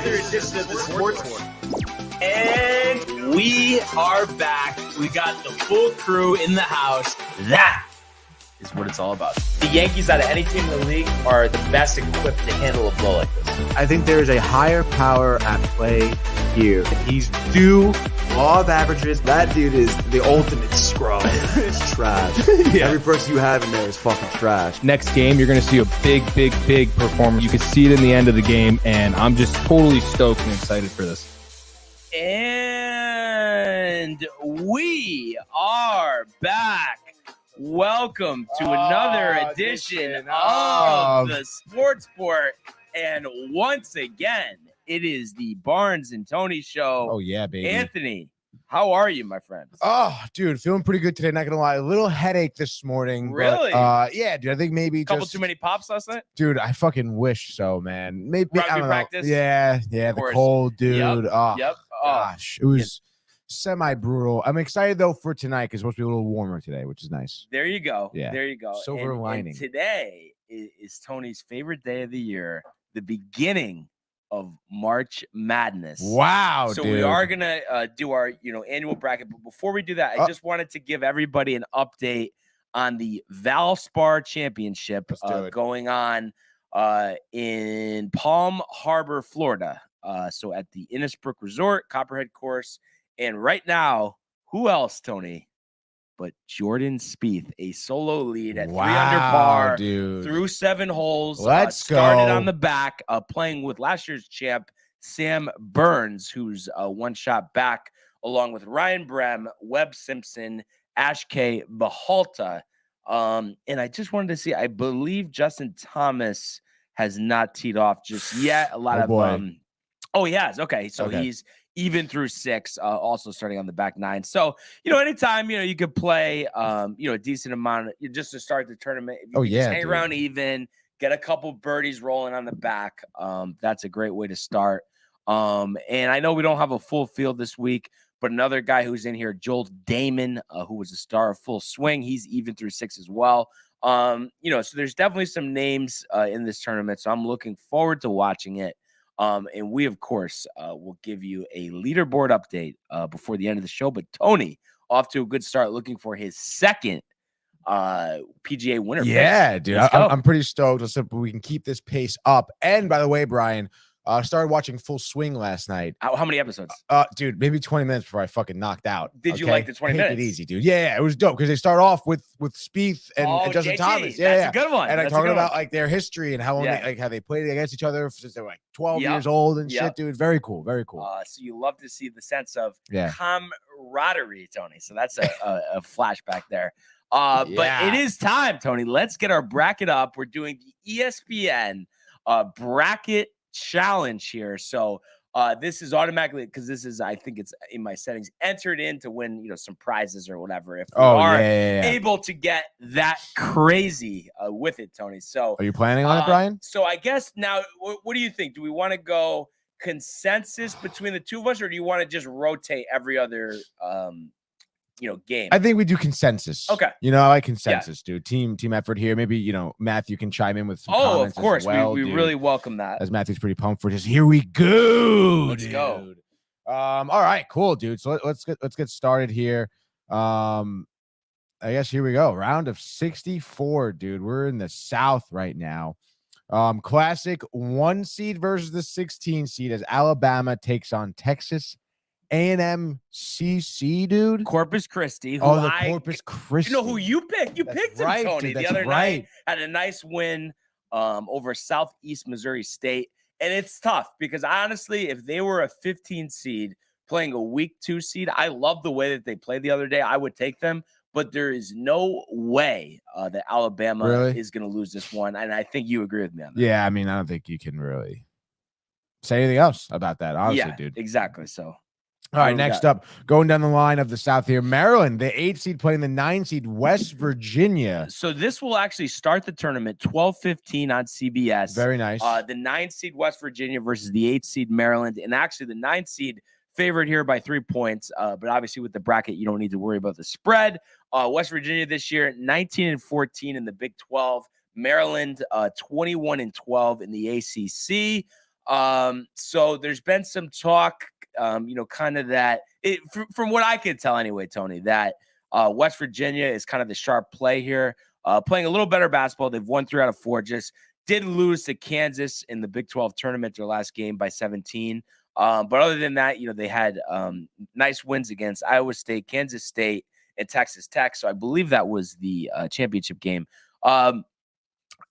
another edition of the Sports War. And we are back. We got the full crew in the house. That is what it's all about. The Yankees, out of any team in the league, are the best equipped to handle a blow like this. I think there is a higher power at play here. He's due law of averages. That dude is the ultimate scrub. It's trash. Yeah. Every person you have in there is fucking trash. Next game, you're going to see a big performance. You can see it in the end of the game, and I'm just totally stoked and excited for this. And we are back. Welcome to another edition of the Sports Port. And once again, it is the Barnes and Tony show. Oh, yeah, baby. Anthony, how are you, my friend? Oh, dude, feeling pretty good today. Not gonna lie, a little headache this morning. Really? But, yeah, dude. I think maybe A couple just too many pops last night? Dude, I fucking wish so, man. Maybe Rugby I don't practice? know. Yeah, the course. cold, dude. Yep, Oh, yep. gosh, it was semi-brutal. I'm excited though for tonight because it's supposed to be a little warmer today, which is nice. There you go. Yeah. There you go. Silver lining. And today is Tony's favorite day of the year, the beginning of March Madness. Wow, So dude. we are gonna do our annual bracket, but before we do that, I just wanted to give everybody an update on the Valspar Championship going on in Palm Harbor, Florida. So at the Innisbrook Resort, Copperhead Course, and right now, who else, Tony, but Jordan Spieth, a solo lead at 3 under par, dude. through 7 holes. Let's started go. on the back, playing with last year's champ, Sam Burns, who's one shot back, along with Ryan Brem, Webb Simpson, Ash K. Bahalta. And I just wanted to see, I believe Justin Thomas has not teed off just yet. A lot he has. Okay. So he's even through 6, also starting on the back 9. So, anytime, you could play, a decent amount just to start the tournament. If you just hang around even, get a couple birdies rolling on the back. That's a great way to start. And I know we don't have a full field this week, but another guy who's in here, Joel Damon, who was a star of Full Swing, he's even through 6 as well. So there's definitely some names in this tournament. So I'm looking forward to watching it. And we, of course, will give you a leaderboard update before the end of the show. But Tony, off to a good start, looking for his second PGA winner. Yeah, dude. I'm pretty stoked. Let's see if we can keep this pace up. And by the way, Brian, started watching Full Swing last night. How many episodes? Dude, maybe 20 minutes before I fucking knocked out. Did you like the 20 minutes? Take it easy, dude. Yeah, it was dope because they start off with Spieth and Justin JT, Thomas. That's a good one. And I talking about like their history and how long how they played against each other since they were like 12 years old and shit, dude. Very cool. Very cool. So you love to see the sense of camaraderie, Tony. So that's a flashback there. But it is time, Tony. Let's get our bracket up. We're doing the ESPN bracket challenge here. So this is automatically, because this is, I think it's in my settings, entered in to win, some prizes or whatever. If you are able to get that crazy with it, Tony. So are you planning on it, Brian? So I guess now, what do you think? Do we want to go consensus between the two of us, or do you want to just rotate every other game? I think we do consensus. Okay. I like consensus, dude. Team effort here. Maybe, Matthew can chime in with some comments. Of course. As well, we really welcome that. As Matthew's pretty pumped for just here we go. Let's go. All right, cool, dude. So let's get started here. I guess here we go. Round of 64, dude. We're in the South right now. Classic 1 seed versus the 16 seed as Alabama takes on Texas A&M CC, dude. Corpus Christi. Corpus Christi. You know who you picked? You picked him, Tony, dude, the other night. Had a nice win over Southeast Missouri State. And it's tough because honestly, if they were a 15 seed playing a week 2 seed, I love the way that they played the other day. I would take them, but there is no way that Alabama is going to lose this one. And I think you agree with me on that. Yeah, I mean, I don't think you can really say anything else about that, honestly, dude. Exactly. So. All right, next up, going down the line of the South here, Maryland, the 8 seed playing the 9 seed West Virginia. So this will actually start the tournament 12:15 on CBS. Very nice. The 9 seed West Virginia versus the 8 seed Maryland, and actually the 9 seed favored here by 3 points. But obviously with the bracket, you don't need to worry about the spread. West Virginia this year 19-14 in the Big 12. Maryland 21-12 in the ACC. So there's been some talk, kind of that from what I can tell anyway, Tony, that West Virginia is kind of the sharp play here, playing a little better basketball. They've won 3 out of 4, just did lose to Kansas in the Big 12 tournament, their last game by 17. But other than that, they had nice wins against Iowa State, Kansas State, and Texas Tech. So I believe that was the championship game.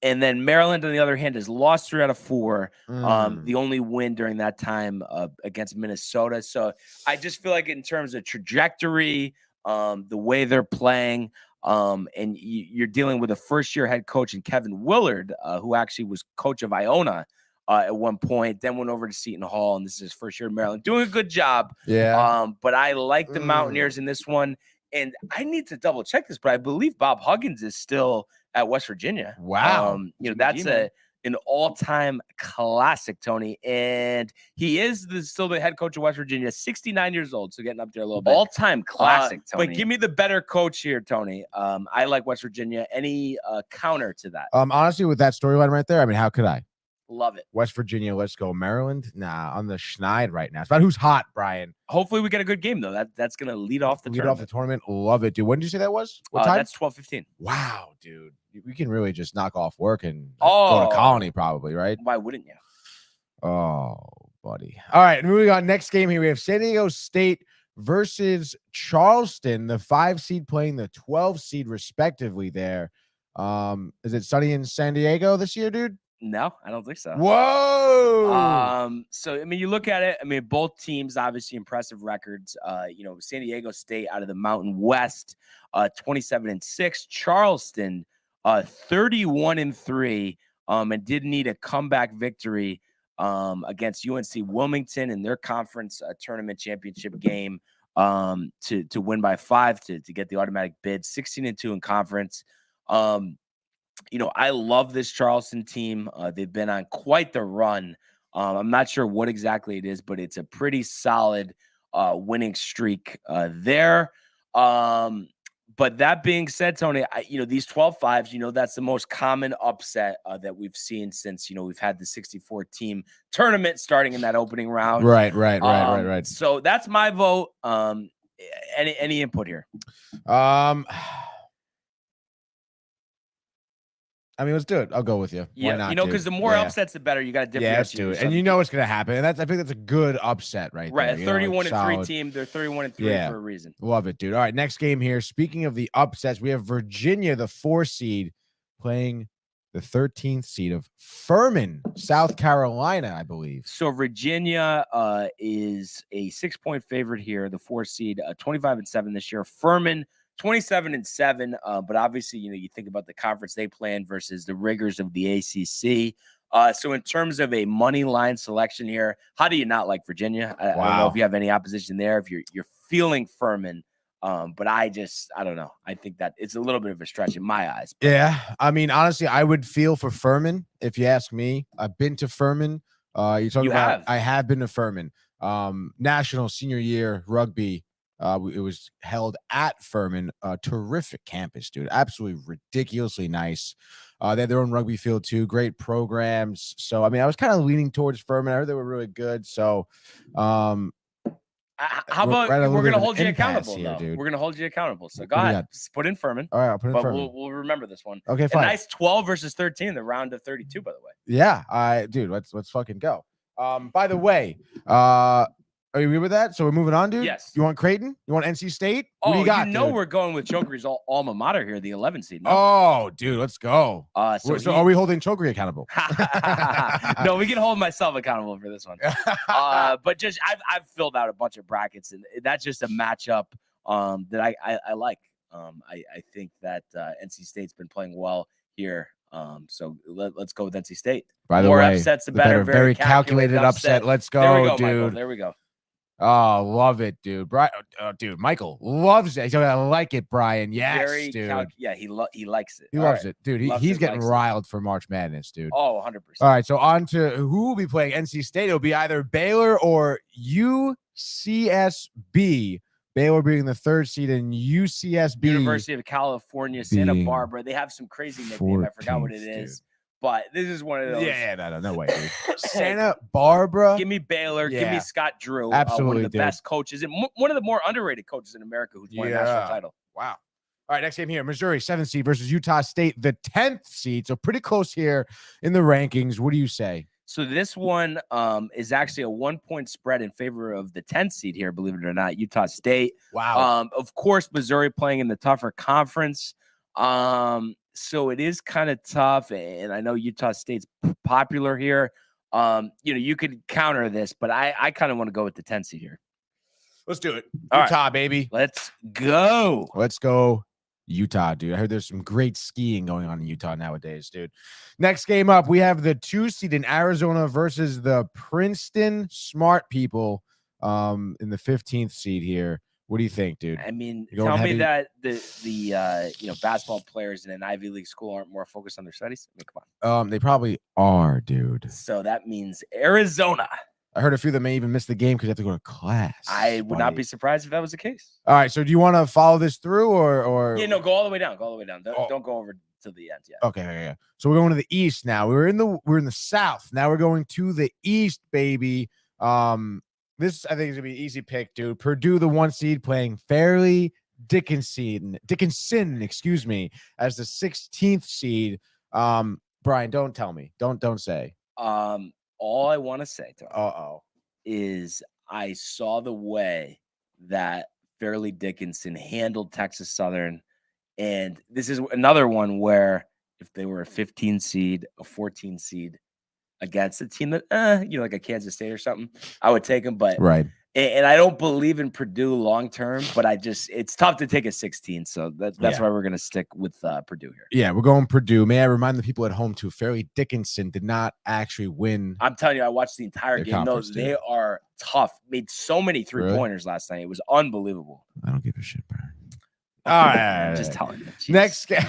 And then Maryland, on the other hand, has lost 3 out of 4. The only win during that time against Minnesota. So I just feel like in terms of trajectory, the way they're playing, and you're dealing with a first-year head coach in Kevin Willard, who actually was coach of Iona at one point, then went over to Seton Hall, and this is his first year in Maryland. Doing a good job. Yeah. But I like the Mountaineers in this one. And I need to double check this, but I believe Bob Huggins is still at West Virginia. Wow. That's an all-time classic, Tony. And he is still the head coach of West Virginia, 69 years old, so getting up there a little bit. All-time classic, Tony. But give me the better coach here, Tony. I like West Virginia. Any counter to that? Honestly, with that storyline right there, I mean, how could I? Love it. West Virginia, let's go. Maryland, nah, on the schneid right now. It's about who's hot, Brian. Hopefully we get a good game, though. That's going to lead off the tournament. Love it, dude. When did you say that was? What time? That's 12:15. Wow, dude. We can really just knock off work and go to Colony probably, right? Why wouldn't you? Oh, buddy. All right, moving on. Next game here, we have San Diego State versus Charleston, the 5 seed playing the 12 seed respectively there. Is it sunny in San Diego this year, dude? No, I don't think so. Whoa. So, I mean, you look at it, I mean, both teams, obviously impressive records. San Diego State out of the Mountain West, 27-6. Charleston, 31-3, and did need a comeback victory against UNC Wilmington in their conference tournament championship game to win by 5 to get the automatic bid. 16-2 in conference. I love this Charleston team. They've been on quite the run. I'm not sure what exactly it is, but it's a pretty solid winning streak there. But that being said, Tony, these 12-5s, that's the most common upset that we've seen since, we've had the 64-team tournament starting in that opening round. Right. So that's my vote. Any input here? I mean, let's do it. I'll go with you. Yeah, why not, because the more upsets, the better. You got to differentiate. Yeah, let's do it. And you know what's going to happen. And I think that's a good upset right there. Right, a 31-3 team. They're 31-3 for a reason. Love it, dude. All right, next game here. Speaking of the upsets, we have Virginia, the 4 seed, playing the 13th seed of Furman, South Carolina, I believe. So Virginia is a 6-point favorite here. The 4 seed, 25-7 this year. Furman, 27-7, but obviously, you think about the conference they play in versus the rigors of the ACC. So in terms of a money line selection here, how do you not like Virginia? I don't know if you have any opposition there, if you're feeling Furman, but I don't know. I think that it's a little bit of a stretch in my eyes. Yeah, I mean, honestly, I would feel for Furman if you ask me. I've been to Furman. I have been to Furman. National senior year rugby. It was held at Furman, a terrific campus, dude. Absolutely ridiculously nice. They had their own rugby field too. Great programs. So, I mean, I was kind of leaning towards Furman. I heard they were really good. So, how about we're going to hold you accountable, though? Dude. We're going to hold you accountable. So, go ahead. Put in Furman. All right, I'll put in Furman. We'll remember this one. Okay, fine. A nice 12 versus 13 in the round of 32, by the way. Yeah, dude, let's fucking go. By the way, are you agree with that? So we're moving on, dude? Yes. You want Creighton? You want NC State? What do you got, dude? We're going with Chokery's alma mater here, the 11 seed. No? Oh, dude, let's go. So are we holding Chokery accountable? No, we can hold myself accountable for this one. But just I've filled out a bunch of brackets, and that's just a matchup that I like. I think that NC State's been playing well here. So let's go with NC State. By the more way, upsets, the better. Very calculated upset. Let's go, there we go, dude. Michael. There we go. Oh, love it, dude. Dude, Michael loves it. I like it, Brian. Yes, dude. He likes it. He loves it, dude. He's getting riled for March Madness, dude. Oh, 100%. All right, so on to who will be playing NC State. It'll be either Baylor or UCSB. Baylor being the 3rd seed in UCSB. University of California, Santa Barbara. They have some crazy nickname. I forgot what it is. but this is one of those. No way, dude. Santa Barbara. Give me Baylor. Give me Yeah. Scott Drew. Absolutely, one of the dude. best coaches and one of the more underrated coaches in America who's won a national title. Wow. All right, next game here. Missouri, 7th seed versus Utah State, the 10th seed. So pretty close here in the rankings. What do you say? So this one is actually a 1-point spread in favor of the 10th seed here, believe it or not, Utah State. Wow. Of course, Missouri playing in the tougher conference. So it is kind of tough. And I know Utah State's popular here. You could counter this, but I kind of want to go with the 10th seed here. Let's do it. All Utah, baby. Let's go. Let's go. Utah, dude. I heard there's some great skiing going on in Utah nowadays, dude. Next game up, we have the 2 seed in Arizona versus the Princeton Smart People in the 15th seed here. What do you think, dude? I mean, tell me that the basketball players in an Ivy League school aren't more focused on their studies. I mean, come on. They probably are, dude. So that means Arizona. I heard a few that may even miss the game because they have to go to class. I would not be surprised if that was the case. All right. So do you want to follow this through or? Yeah, no, go all the way down. Go all the way down. Don't go over to the end yet. Okay. Yeah. So we're going to the East now. We're in the South. Now we're going to the East, baby. This I think is gonna be an easy pick, dude. Purdue, the 1 seed, playing Fairleigh Dickinson, excuse me, as the 16th seed. Brian, don't tell me. Don't say. All I want to say to you is I saw the way that Fairleigh Dickinson handled Texas Southern, and this is another one where if they were a 15 seed, a 14 seed against a team that like a Kansas State or something, I would take them. But right. And I don't believe in Purdue long term, but it's tough to take a 16. So that's why we're gonna stick with Purdue here. Yeah, we're going Purdue. May I remind the people at home too, Fairleigh Dickinson did not actually win. I'm telling you, I watched the entire game. No, they are tough. Made so many 3-pointers last night. It was unbelievable. I don't give a shit, bro. All right. I'm just telling you. Jeez. Next game.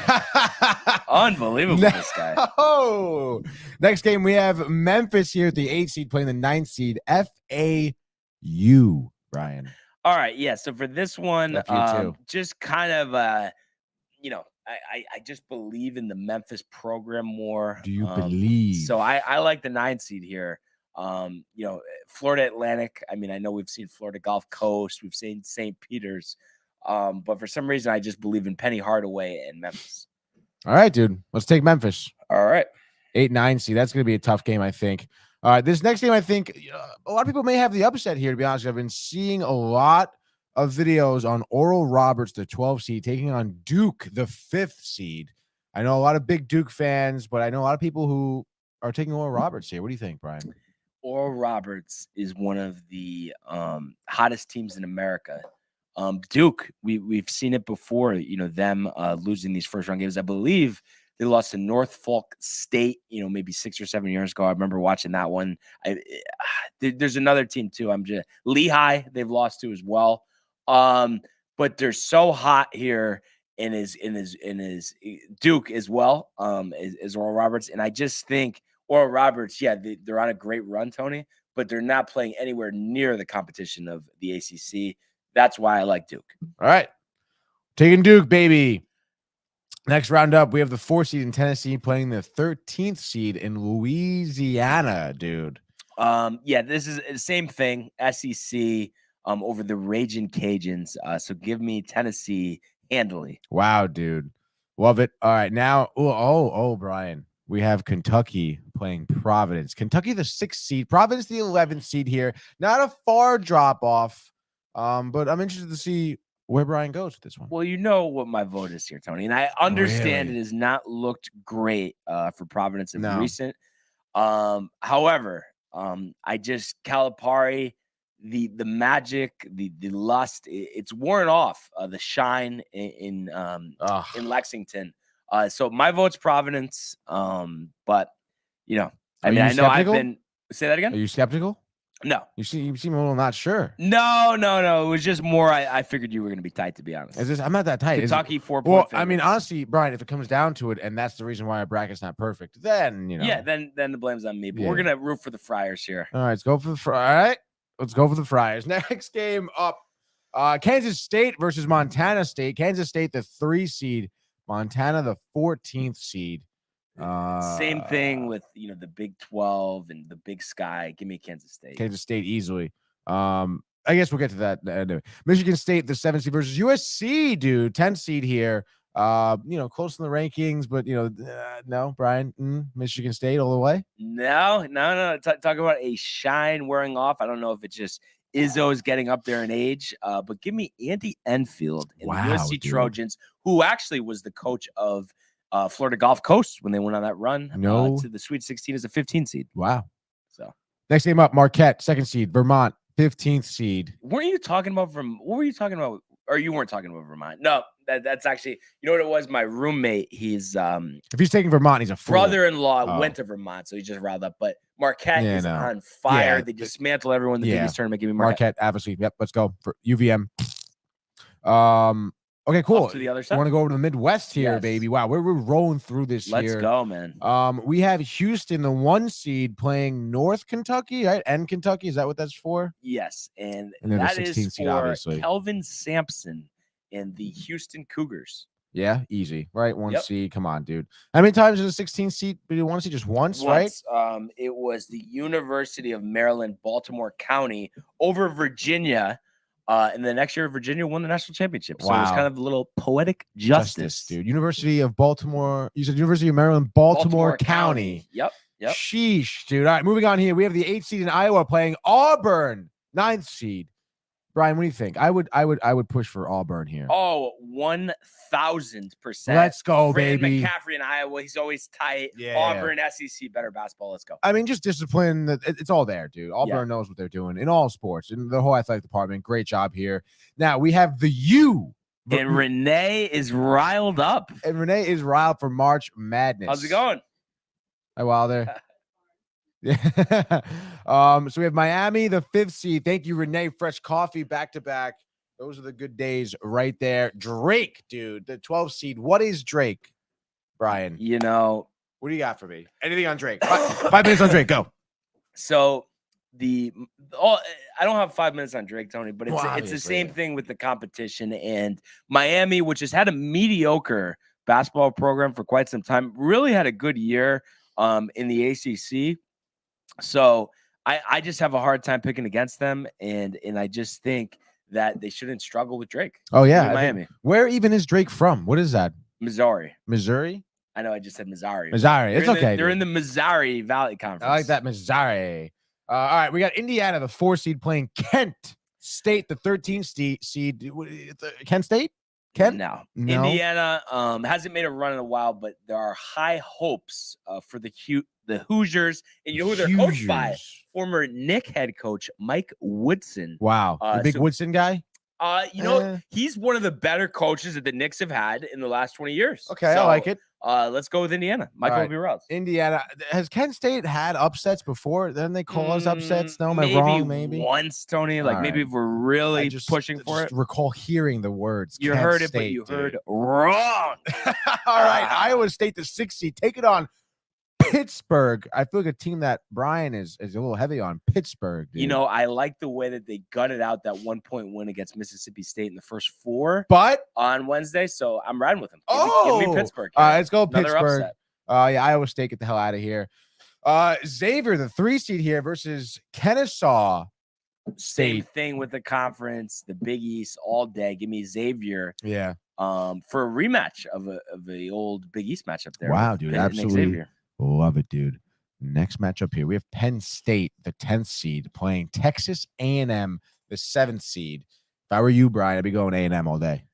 Unbelievable, this guy. Oh, next game we have Memphis here at the 8th seed playing the 9th seed, FAU, Brian. All right. Yeah. So for this one, just kind of, I just believe in the Memphis program more. Do you believe? So I like the 9th seed here. Florida Atlantic. I mean, I know we've seen Florida Gulf Coast. We've seen St. Peter's. But for some reason, I just believe in Penny Hardaway and Memphis. All right, dude. Let's take Memphis. All right. 8-9 seed. That's going to be a tough game, I think. All right, this next game, I think a lot of people may have the upset here, to be honest. I've been seeing a lot of videos on Oral Roberts, the 12 seed, taking on Duke, the 5th seed. I know a lot of big Duke fans, but I know a lot of people who are taking Oral Roberts here. What do you think, Brian? Oral Roberts is one of the hottest teams in America. Duke, we've seen it before, them losing these first-round games. I believe they lost to Norfolk State, maybe 6 or 7 years ago. I remember watching that one. There's another team too. Lehigh, they've lost to as well. But they're so hot here in his Duke as well, as Oral Roberts. And I just think Oral Roberts, they're on a great run, Tony, but they're not playing anywhere near the competition of the ACC. That's why I like Duke. All right. Taking Duke, baby. Next round up, we have the 4 seed in Tennessee playing the 13th seed in Louisiana, dude. This is the same thing. SEC over the Ragin' Cajuns. So give me Tennessee handily. Wow, dude. Love it. All right. Now, Brian, we have Kentucky playing Providence. Kentucky, the 6th seed. Providence, the 11th seed here. Not a far drop off. But I'm interested to see where Brian goes with this one. Well, you know what my vote is here, Tony, and I understand it has not looked great for Providence in recent. However, I just Calipari, the magic, the lust, it's worn off. The shine in Lexington. So my vote's Providence. But I know skeptical? I've been. Say that again. Are you skeptical? No. You seem a little not sure. No. It was just more I figured you were going to be tight, to be honest. I'm not that tight. Kentucky 4 point. Well, favorites. I mean, honestly, Brian, if it comes down to it, and that's the reason why our bracket's not perfect, then Yeah, then the blame's on me. But we're going to root for the Friars here. All right, let's go for the Friars. All right, let's go for the Friars. Next game up, Kansas State versus Montana State. Kansas State, the 3 seed. Montana, the 14th seed. Same thing with the Big 12 and the Big Sky. Give me Kansas State. Kansas State easily. I guess we'll get to that. Anyway. Michigan State, the 7th seed versus USC, dude. 10th seed here. Close in the rankings, but no, Brian. Michigan State all the way. No. Talk about a shine wearing off. I don't know if it's just Izzo's getting up there in age, but give me Andy Enfield and the USC dude. Trojans, who actually was the coach of Florida Gulf Coast when they went on that run to the Sweet 16 as a 15 seed. Wow. So next game up, Marquette, 2nd seed, Vermont, 15th seed. Weren't you talking about what were you talking about? Or you weren't talking about Vermont? No, that's actually, you know what it was? My roommate, he's if he's taking Vermont, he's a fool. Brother-in-law went to Vermont, so he just riled up. But Marquette is on fire. They dismantle everyone in the Big East tournament. Give me Marquette, obviously. Yep, let's go for UVM. Okay, cool. Up to the other side. I want to go over to the Midwest here, baby. Wow, we're rolling through this Let's here. go, man. We have Houston, the 1 seed, playing North Kentucky, right? And Kentucky, is that what that's for? Yes, and then that the 16th is seed, for obviously. Kelvin Sampson and the Houston Cougars. Yeah, easy, right? 1 seed. Come on, dude. How many times is a 16 seed? Did you want to see just once, right? It was the University of Maryland, Baltimore County over Virginia. And the next year, Virginia won the national championship. So it was kind of a little poetic justice, dude. University of Baltimore. You said University of Maryland, Baltimore County. Yep. Sheesh, dude. All right, moving on here. We have the 8th seed in Iowa playing Auburn, 9th seed. Brian, what do you think? I would push for Auburn here. Oh, 1,000%. Let's go, Fran baby. McCaffrey in Iowa. He's always tight. Yeah. Auburn, SEC, better basketball. Let's go. I mean, just discipline. It's all there, dude. Auburn knows what they're doing in all sports. In the whole athletic department. Great job here. Now, we have the U. And Renee is riled up. And Renee is riled for March Madness. How's it going? Hi, Wilder. Yeah. So we have Miami, the 5th seed. Thank you, Renee. Fresh coffee back to back. Those are the good days right there. Drake, dude, the 12th seed. What is Drake, Brian? What do you got for me? Anything on Drake? 5 minutes on Drake. Go. So I don't have 5 minutes on Drake, Tony, but it's the same thing with the competition. And Miami, which has had a mediocre basketball program for quite some time, really had a good year in the ACC. So I just have a hard time picking against them, and I just think that they shouldn't struggle with Drake. Oh yeah, Miami. Where even is Drake from? What is that? Missouri. I know I just said Missouri. It's okay. They're in the Missouri Valley Conference. I like that, Missouri. All right, we got Indiana, the 4 seed, playing Kent State, the 13th seed. Kent State? No. Indiana hasn't made a run in a while, but there are high hopes for the Hoosiers. And you know who they're coached by? Former Knick head coach Mike Woodson. Wow. The big Woodson guy? He's one of the better coaches that the Knicks have had in the last 20 years. Okay, I like it. Let's go with Indiana. Michael will be roused. Indiana. Has Kent State had upsets before? Then they cause upsets? No, am I wrong? Maybe once, Tony. Maybe if we're really pushing for it. Recall hearing the words. You heard it, but you heard wrong. All right, Iowa State, the 6th seed. Take it on Pittsburgh. I feel like a team that Brian is a little heavy on. Pittsburgh, dude. I like the way that they gutted out that 1-point win against Mississippi State in the first 4 on Wednesday, so I'm riding with them. Give me Pittsburgh. Let's go Another Pittsburgh. Upset. Iowa State, get the hell out of here. Xavier, the 3 seed here versus Kennesaw State. Same thing with the conference, the Big East all day. Give me Xavier. Yeah. For a rematch of the old Big East matchup there. Wow, dude, absolutely. Love it, dude. Next matchup here, we have Penn State, the 10th seed, playing Texas A&M, the 7th seed. If I were you, Brian, I'd be going A&M all day.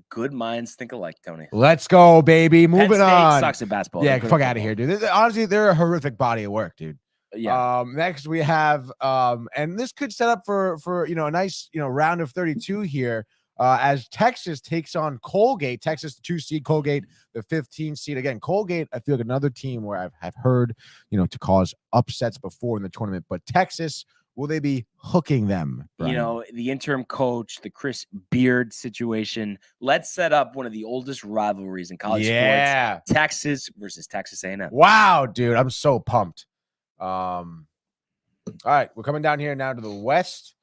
Good minds think alike, Tony. Let's go, baby. Moving on. Sucks at basketball. Yeah, fuck out of here, dude. Honestly, they're a horrific body of work, dude. Yeah. Next we have, and this could set up for a nice round of 32 here. As Texas takes on Colgate. Texas, the 2 seed, Colgate, the 15 seed. Again, Colgate, I feel like another team where I've heard, to cause upsets before in the tournament. But Texas, will they be hooking them, Brian? The interim coach, the Chris Beard situation. Let's set up one of the oldest rivalries in college sports. Texas versus Texas A&M. Wow, dude. I'm so pumped. All right, we're coming down here now to the West.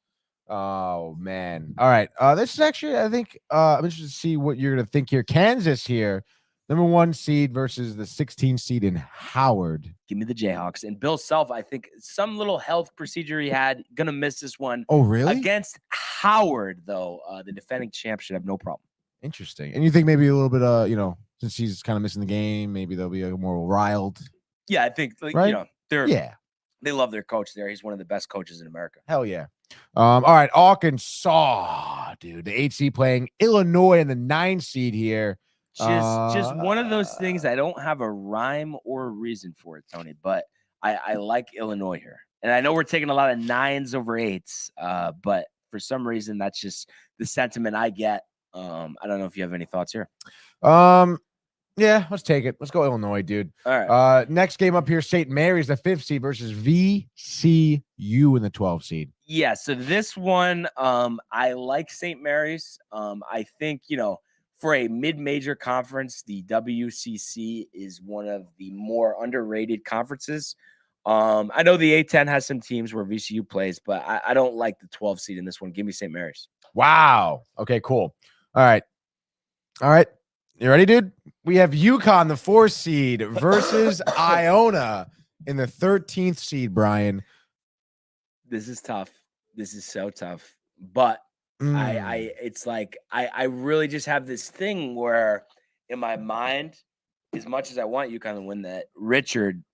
Oh man. All right. This is actually, I think, I'm interested to see what you're going to think here. Kansas here, Number 1 seed versus the 16 seed in Howard. Give me the Jayhawks. And Bill Self, I think some little health procedure he had, gonna miss this one. Oh, really? Against Howard, though, the defending champ should have no problem. Interesting. And you think maybe a little bit, since he's kind of missing the game, maybe they'll be more riled. Yeah, I think Right? they love their coach there. He's one of the best coaches in America. Hell yeah. All right, Arkansas, dude. The 8 seed playing Illinois in the 9 seed here. Just one of those things I don't have a rhyme or a reason for it, Tony, but I like Illinois here. And I know we're taking a lot of 9s over 8s, but for some reason that's just the sentiment I get. I don't know if you have any thoughts here. Yeah, let's take it. Let's go Illinois, dude. All right. Next game up here, St. Mary's, the 5th seed versus VCU in the 12 seed. Yeah, so this one, I like St. Mary's. I think, for a mid-major conference, the WCC is one of the more underrated conferences. I know the A10 has some teams where VCU plays, but I don't like the 12 seed in this one. Give me St. Mary's. Wow. Okay, cool. All right. You ready, dude? We have UConn, the 4 seed, versus Iona in the 13th seed, Brian. This is tough. This is so tough. But it's like I really just have this thing where in my mind, as much as I want UConn to win, that Richard,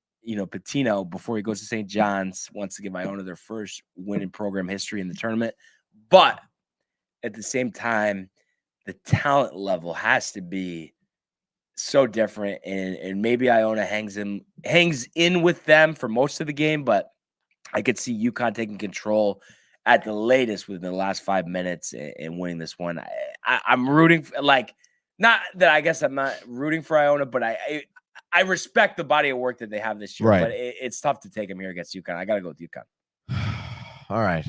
Patino, before he goes to St. John's, wants to give Iona their first win in program history in the tournament. But at the same time, the talent level has to be so different, and maybe Iona hangs in with them for most of the game, but I could see UConn taking control at the latest within the last 5 minutes and winning this one. I'm rooting for, not that I guess I'm not rooting for Iona, but I respect the body of work that they have this year. Right. But it's tough to take them here against UConn. I got to go with UConn. All right.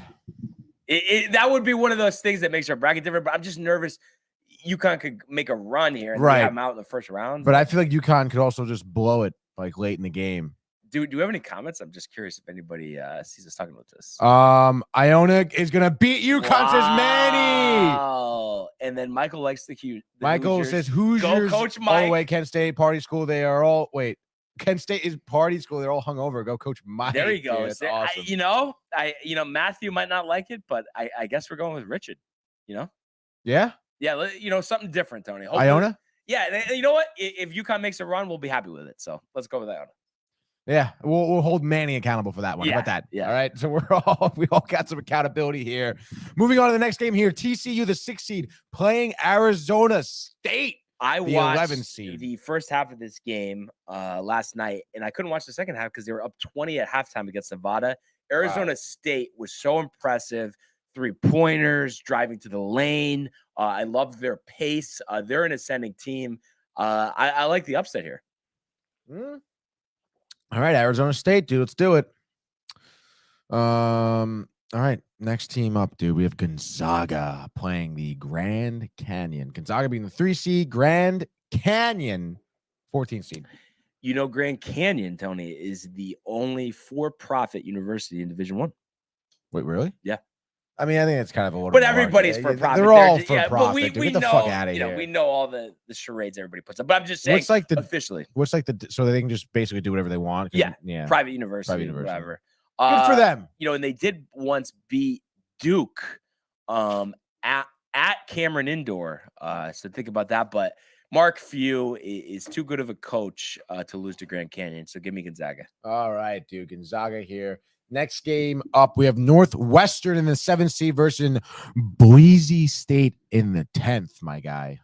That would be one of those things that makes our bracket different, but I'm just nervous. UConn could make a run here and have them out in the first round. But I feel like UConn could also just blow it late in the game. Do you have any comments? I'm just curious if anybody sees us talking about this. Iona is gonna beat UConn, says Manny. Oh, and then Michael likes the Michael Hoosiers. says Hoosiers. Go Coach Mike. Oh, wait, Kent State party school. They are all Kent State is party school. They're all hungover. Go Coach Mike. There he goes. Dude, that's awesome. Matthew might not like it, but I guess we're going with Richard. Yeah. Yeah, something different, Tony. Hopefully, Iona. Yeah, you know what? If UConn makes a run, we'll be happy with it. So let's go with Iona. Yeah, we'll hold Manny accountable for that one. Yeah, How about that? yeah. All right. So we all got some accountability here. Moving on to the next game here. TCU, the 6th seed, playing Arizona State. I the watched 11th seed. The first half of this game last night, and I couldn't watch the second half because they were up 20 at halftime against Nevada. Arizona State was so impressive. 3-pointers, driving to the lane. I love their pace. They're an ascending team. I like the upset here. All right, Arizona State, dude. Let's do it. All right, next team up, dude. We have Gonzaga playing the Grand Canyon. Gonzaga being the 3 seed, Grand Canyon 14 seed. Grand Canyon, Tony, is the only for-profit university in Division I. Wait, really? Yeah. I mean, I think it's kind of a little. But everybody's for profit. They're all for but profit. we Get know, the fuck out of here. We know all the charades everybody puts up. But I'm just saying, officially, what's so they can just basically do whatever they want. Yeah. Private university, whatever. Good for them. And they did once beat Duke, at Cameron Indoor. So think about that. But Mark Few is too good of a coach to lose to Grand Canyon. So give me Gonzaga. All right, dude. Gonzaga here. Next game up, we have Northwestern in the 7th seed versus Boise State in the 10th, my guy.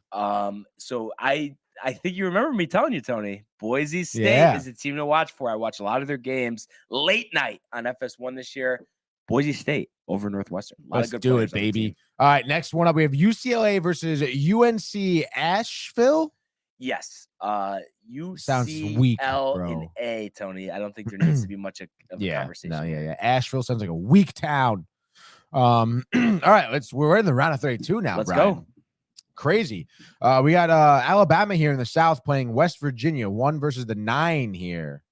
So I think you remember me telling you, Tony, Boise State is a team to watch for. I watch a lot of their games late night on FS1 this year. Boise State over Northwestern. Let's do it, baby. All right, next one up, we have UCLA versus UNC Asheville. Yes. Sounds weak, bro. and A, Tony. I don't think there needs to be much of a conversation. No, yeah. Asheville sounds like a weak town. All right, we're in the round of 32 now. Let's Brian. go. Crazy. We got Alabama here in the South playing West Virginia, 1 versus the 9 here.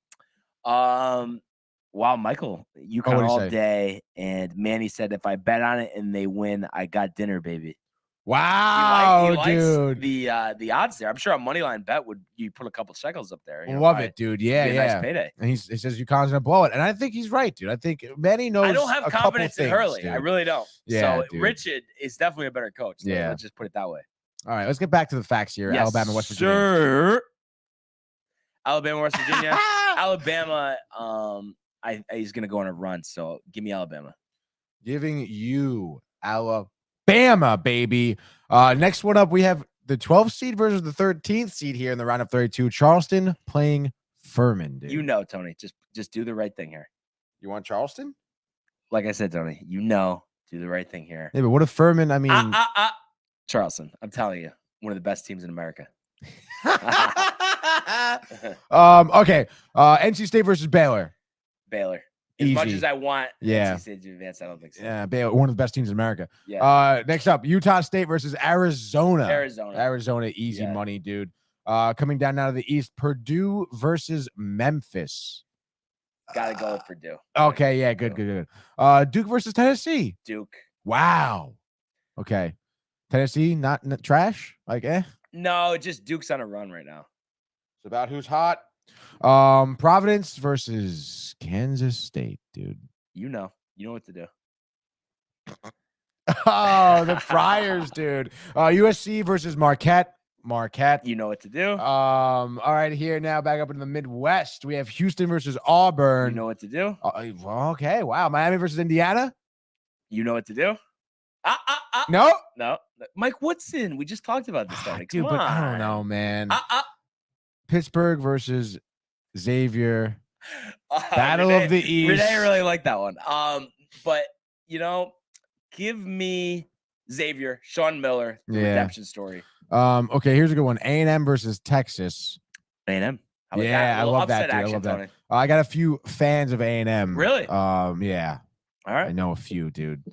Wow, Michael, UConn all day, and Manny said if I bet on it and they win, I got dinner, baby. Wow, he likes dude. the odds there. I'm sure a money line bet would you put a couple shekels up there. You know, Love right? it, dude. Yeah, Be a yeah. nice payday. And he says UConn's gonna blow it, and I think he's right, dude. I think Manny knows. I don't have a confidence couple in things, Hurley. dude. I really don't. Yeah, So dude. Richard is definitely a better coach. Yeah. Let's just put it that way. All right, let's get back to the facts here. Yes, Alabama, West Virginia. sir. Alabama, West Virginia. Alabama. He's gonna go on a run. So give me Alabama. Giving you Alabama, baby. Next one up, we have the 12th seed versus the 13th seed here in the round of 32. Charleston playing Furman, dude. You know, Tony. Just do the right thing here. You want Charleston? Like I said, Tony. You know, do the right thing here. Yeah, but what if Furman? I mean, Charleston. I'm telling you, one of the best teams in America. Okay. NC State versus Baylor. Baylor. As much Easy. as I want Yeah. NC State to advance, I don't think so. Yeah, Baylor, one of the best teams in America. Yeah. Next up, Utah State versus Arizona. Arizona. Easy Yeah. money, dude. Coming down now to the East, Purdue versus Memphis. Gotta go with Purdue. Okay, yeah, good. Duke versus Tennessee. Duke. Wow. Okay. Tennessee, not trash? Like, No, just Duke's on a run right now. It's about who's hot. Providence versus Kansas State, dude. You know what to do. Oh, the Friars, dude. USC versus Marquette. You know what to do. All right, here now, back up in the Midwest. We have Houston versus Auburn. You know what to do. Okay, wow. Miami versus Indiana. You know what to do. No. Mike Woodson. We just talked about this, Tony. Dude, Come but I on. don't know, man. Pittsburgh versus Xavier. Battle of the East. Renee really like that one. But give me Xavier, Sean Miller, the redemption story. Okay, here's a good one. A&M versus Texas. A&M. Yeah, I love that, dude. I love that. I got a few fans of A&M. Really? Yeah. All right. I know a few, dude.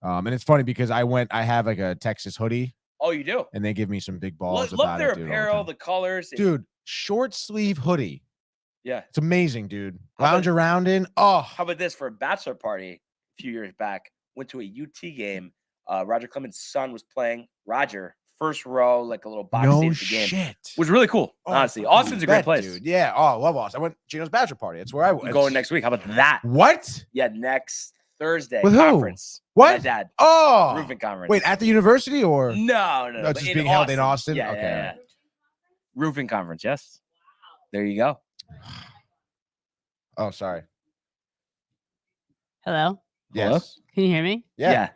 And it's funny because I have like a Texas hoodie. Oh, you do? And they give me some big balls Love about their it, dude, apparel, the colors. Dude, short sleeve hoodie. Yeah. It's amazing, dude. Lounge around in. Oh. How about this for a bachelor party a few years back? Went to a UT game. Roger Clemens' son was playing. Roger, first row, like a little box seat at the game. Shit. Was really cool, honestly. Austin's a great place. Dude. Yeah. Oh, I love Austin. I went to Gino's bachelor party. That's where I went. I'm going next week. How about that? What? Yeah, next Thursday. With conference. Who? What? My dad. Oh. Roofing conference. Wait, at the university or? No. It's just being held in Austin? Yeah, okay. yeah. Roofing conference, yes. There you go. Oh, sorry. Hello? Yes. Hello? Can you hear me? Yeah.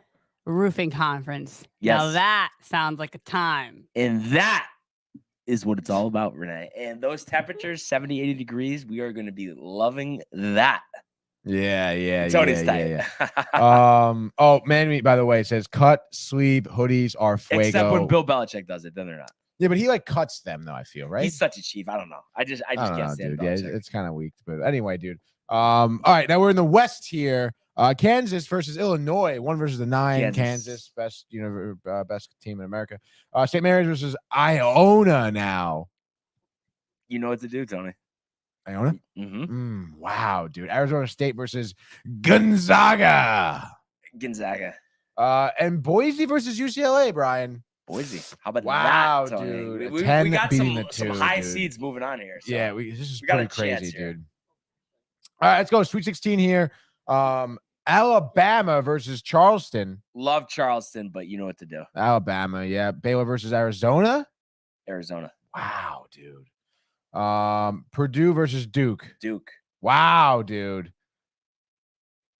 Roofing conference. Yes. Now that sounds like a time. And that is what it's all about, Renee. And those temperatures, 70, 80 degrees, we are going to be loving that. Yeah. Tony's tight. Oh, Man, by the way, it says cut sleeve hoodies are fuego. Except when Bill Belichick does it, then they're not. Yeah, but he like cuts them though, I feel, right? He's such a chief. I don't know. I just can't stand dude. Yeah, Belichick. it's kind of weak. But anyway, dude. All right, now we're in the West here. Kansas versus Illinois, 1 versus the 9. Kansas, best team in America. St. Mary's versus Iona now. You know what to do, Tony. Iona? Mm-hmm. Wow, dude. Arizona State versus Gonzaga. And Boise versus UCLA, Brian. Boise. How about wow, that, Tony? Dude. We got some high seeds moving on here. So yeah, this is got pretty a crazy, here. dude. All right, let's go. Sweet 16 here. Alabama versus Charleston. Love Charleston, but you know what to do. Alabama, yeah. Baylor versus Arizona. Wow, dude. Purdue versus Duke. Wow, dude.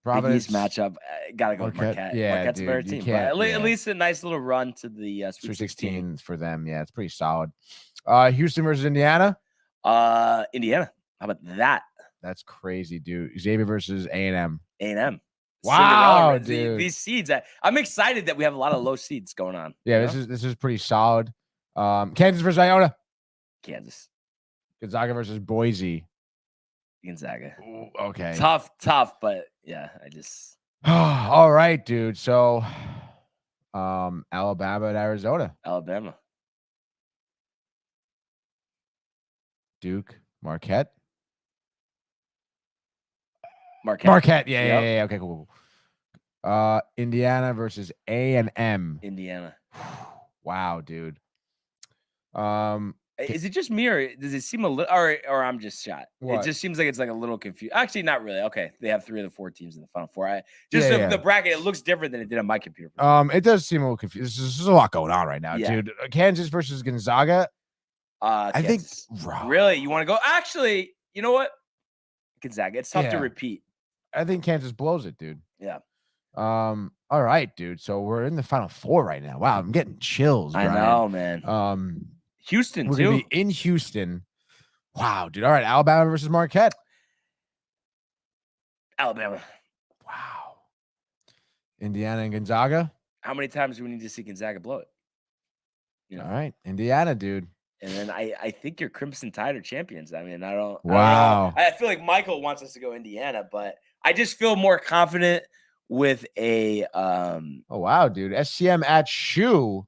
Providence matchup. Gotta go with Marquette. Yeah, Marquette's a better team. But at least a nice little run to the Sweet 16 for them. Yeah, it's pretty solid. Houston versus Indiana. Indiana. How about that? That's crazy, dude. Xavier versus A&M. Wow, dude. These seeds. I'm excited that we have a lot of low seeds going on. Yeah, this is pretty solid. Kansas versus Iona. Kansas. Gonzaga versus Boise. Gonzaga. Ooh, okay. Tough, but yeah, I just. All right, dude. So, Alabama and Arizona. Alabama. Duke. Marquette. Yeah. Okay, cool. Indiana versus A&M. Indiana. Wow, dude. Is it just me, or does it seem a little, or I'm just shot? What? It just seems like it's like a little confused. Actually, not really. Okay, they have 3 of the 4 teams in the Final Four. The bracket, it looks different than it did on my computer. It does seem a little confused. There's a lot going on right now, dude. Kansas versus Gonzaga. I think really you want to go. Actually, you know what? Gonzaga. It's tough to repeat. I think Kansas blows it, dude. Yeah. All right, dude. So we're in the Final Four right now. Wow, I'm getting chills. Brian. I know, man. Houston, we're gonna be in Houston. Wow, dude. All right, Alabama versus Marquette. Alabama. Wow. Indiana and Gonzaga. How many times do we need to see Gonzaga blow it? You know? All right, Indiana, dude. And then I think your Crimson Tide are champions. I mean, Wow. I feel like Michael wants us to go Indiana, but I just feel more confident with a Oh wow, dude. SCM at Shoe.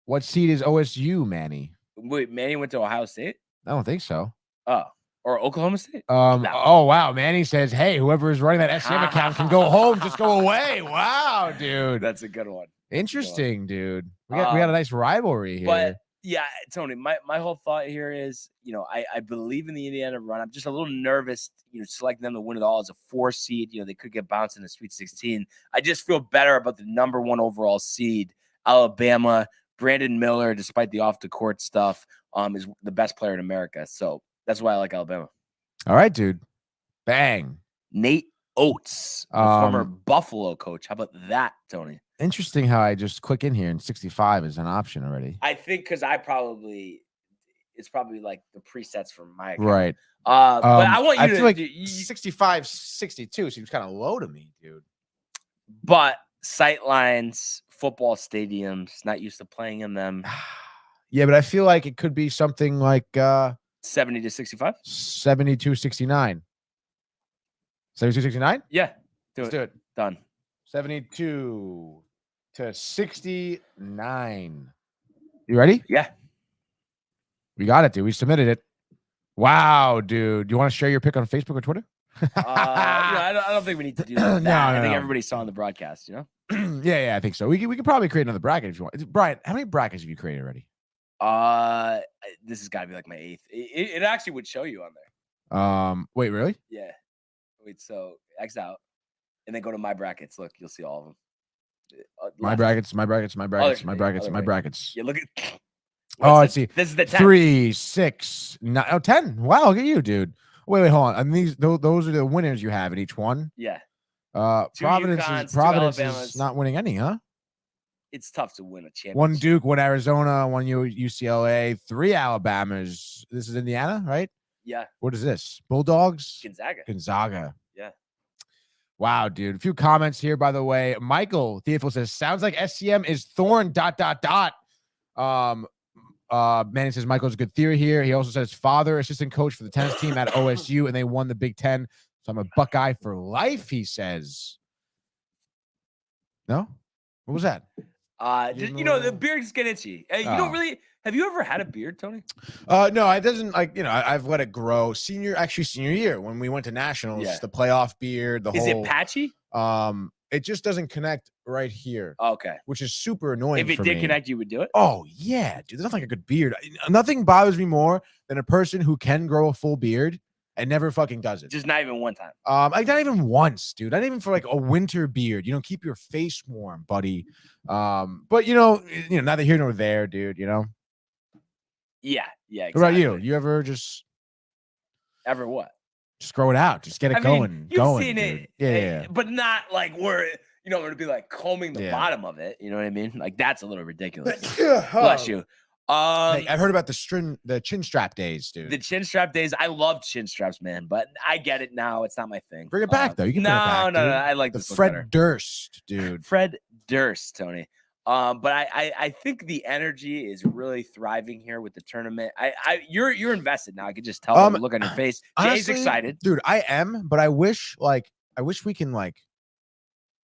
What seed is OSU, Manny? Wait, Manny went to Ohio State? I don't think so. Oh, or Oklahoma State? No. Oh wow, Manny says, hey, whoever is running that SCM account can go home, just go away. Wow, dude. That's a good one. Interesting, dude. We got a nice rivalry here. But yeah, Tony, my whole thought here is, you know, I believe in the Indiana run. I'm just a little nervous, you know, selecting them to win it all as a 4 seed. You know, they could get bounced in the Sweet 16. I just feel better about the number 1 overall seed, Alabama. Brandon Miller, despite the off the court stuff, is the best player in America. So that's why I like Alabama. All right, dude. Bang. Nate Oates, the former Buffalo coach. How about that, Tony? Interesting how I just click in here and 65 is an option already. I think because it's probably like the presets from my account. Right. But I want you to feel like 65, 62 seems kind of low to me, dude. But sight lines, football stadiums, not used to playing in them. Yeah, but I feel like it could be something like 70 to 65? 72, 69. 72, 69? Yeah. Let's do it. Done. 72 to 69. You ready? Yeah. We got it, dude. We submitted it. Wow, dude. Do you want to share your pick on Facebook or Twitter? I don't think we need to do that. I think everybody saw in the broadcast, you know? Yeah, I think so. We could probably create another bracket if you want. Brian, how many brackets have you created already? This has got to be like my 8th. It actually would show you on there. Wait, really? Yeah. Wait, so X out, and then go to my brackets. Look, you'll see all of them. My brackets. Yeah, look at. I see. This is the 10. 3, 6, 9, 10. Wow, look at you, dude. Wait, hold on. I mean, those are the winners you have in each one. Yeah. Providence is not winning any, huh? It's tough to win a championship. 1 Duke, 1 Arizona, 1 UCLA, 3 Alabamas. This is Indiana, right? Yeah. What is this? Bulldogs? Gonzaga. Yeah. Wow, dude. A few comments here, by the way. Michael Theophil says, sounds like SCM is Thorn ... Manny says Michael's a good theory here. He also says father, assistant coach for the tennis team at OSU, and they won the Big Ten. So I'm a Buckeye for life, he says. No? What was that? The beards get itchy. You don't really. Have you ever had a beard, Tony? No, it doesn't. I've let it grow. Senior year when we went to nationals, the playoff beard. Is it patchy? It just doesn't connect right here. Okay, which is super annoying. If it did connect, you would do it. Oh yeah, dude. There's nothing like a good beard. Nothing bothers me more than a person who can grow a full beard and never fucking does it. Just not even one time. Like not even once, dude. Not even for like a winter beard. Keep your face warm, buddy. But neither here nor there, dude. Yeah. Exactly. What about you? You ever what? Just grow it out. Just get it going. You've seen it. Yeah. But not like where, it'd be like combing the bottom of it. You know what I mean? Like that's a little ridiculous. Bless you. Hey, I've heard about the chin strap days, dude. The chin strap days. I love chin straps, man. But I get it now. It's not my thing. Bring it back, though. You can bring it back, No. I like the Fred Durst, dude. Fred Durst, Tony. But I think the energy is really thriving here with the tournament. You're invested now. I could just tell by the look on your face. Jay's excited, dude. I am, but I wish we can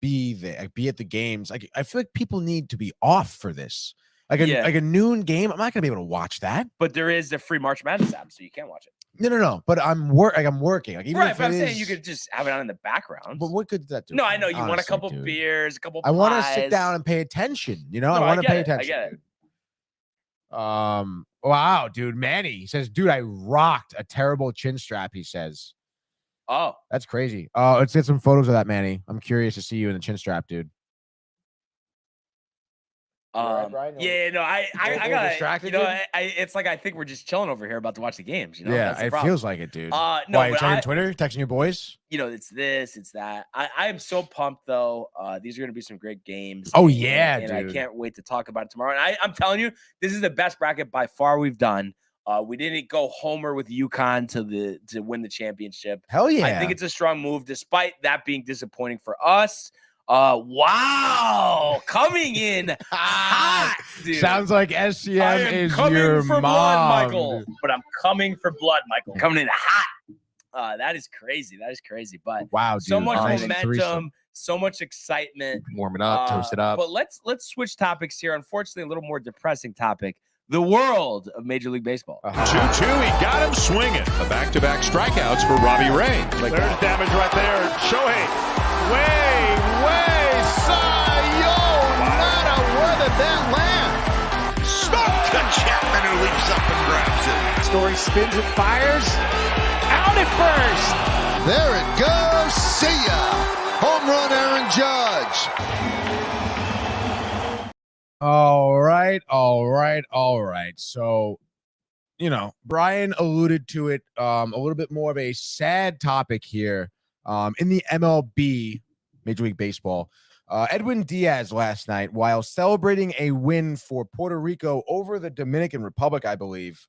be at the games. Like I feel like people need to be off for this. Like a Yeah. like a noon game. I'm not gonna be able to watch that. But there is a free March Madness app, so you can watch it. No. But I'm working. Like even Right, if but I'm it saying you is- could just have it on in the background. But what good does that do? No, for I me, know you want a honestly, couple dude? beers, a couple. I want to sit pies. down and pay attention. You know, No, I want to get pay it, attention. I get it. Dude. Wow, dude, Manny. He says, dude, I rocked a terrible chin strap. He says, Oh, that's crazy. Let's get some photos of that, Manny. I'm curious to see you in the chin strap, dude. yeah, no, I got distracted, you know, dude? it's like I think we're just chilling over here about to watch the games. You know, Yeah, that's the it problem. feels like it, dude. No, Why, you but checking Twitter, texting your boys? You know, it's this, it's that. I am so pumped though. These are gonna be some great games. Oh, and- yeah, and I dude. can't wait to talk about it tomorrow. And I'm telling you, this is the best bracket by far we've done. We didn't go homer with UConn to win the championship. Hell yeah. I think it's a strong move, despite that being disappointing for us. Wow, coming in hot, dude. Sounds like I SCM am is coming your for mom, blood, Michael. dude. But I'm coming for blood, Michael. Coming in hot. That is crazy. That is crazy. But Wow, dude. so much Nice momentum, threesome. so much excitement. Warm it up, toast it up. But let's switch topics here. Unfortunately, a little more depressing topic: the world of Major League Baseball. 2-2, he got him swinging. The back-to-back strikeouts for Robbie Ray. There's damage right there. Shohei, way, Cy-Yo, nada, where did that land? Stuck to Chapman, who leaps up and grabs it. Story spins and fires, out at first. There it goes, see ya. Home run, Aaron Judge. All right. So, you know, Brian alluded to it, a little bit more of a sad topic here in the MLB, Major League Baseball. Edwin Diaz last night, while celebrating a win for Puerto Rico over the Dominican Republic, I believe,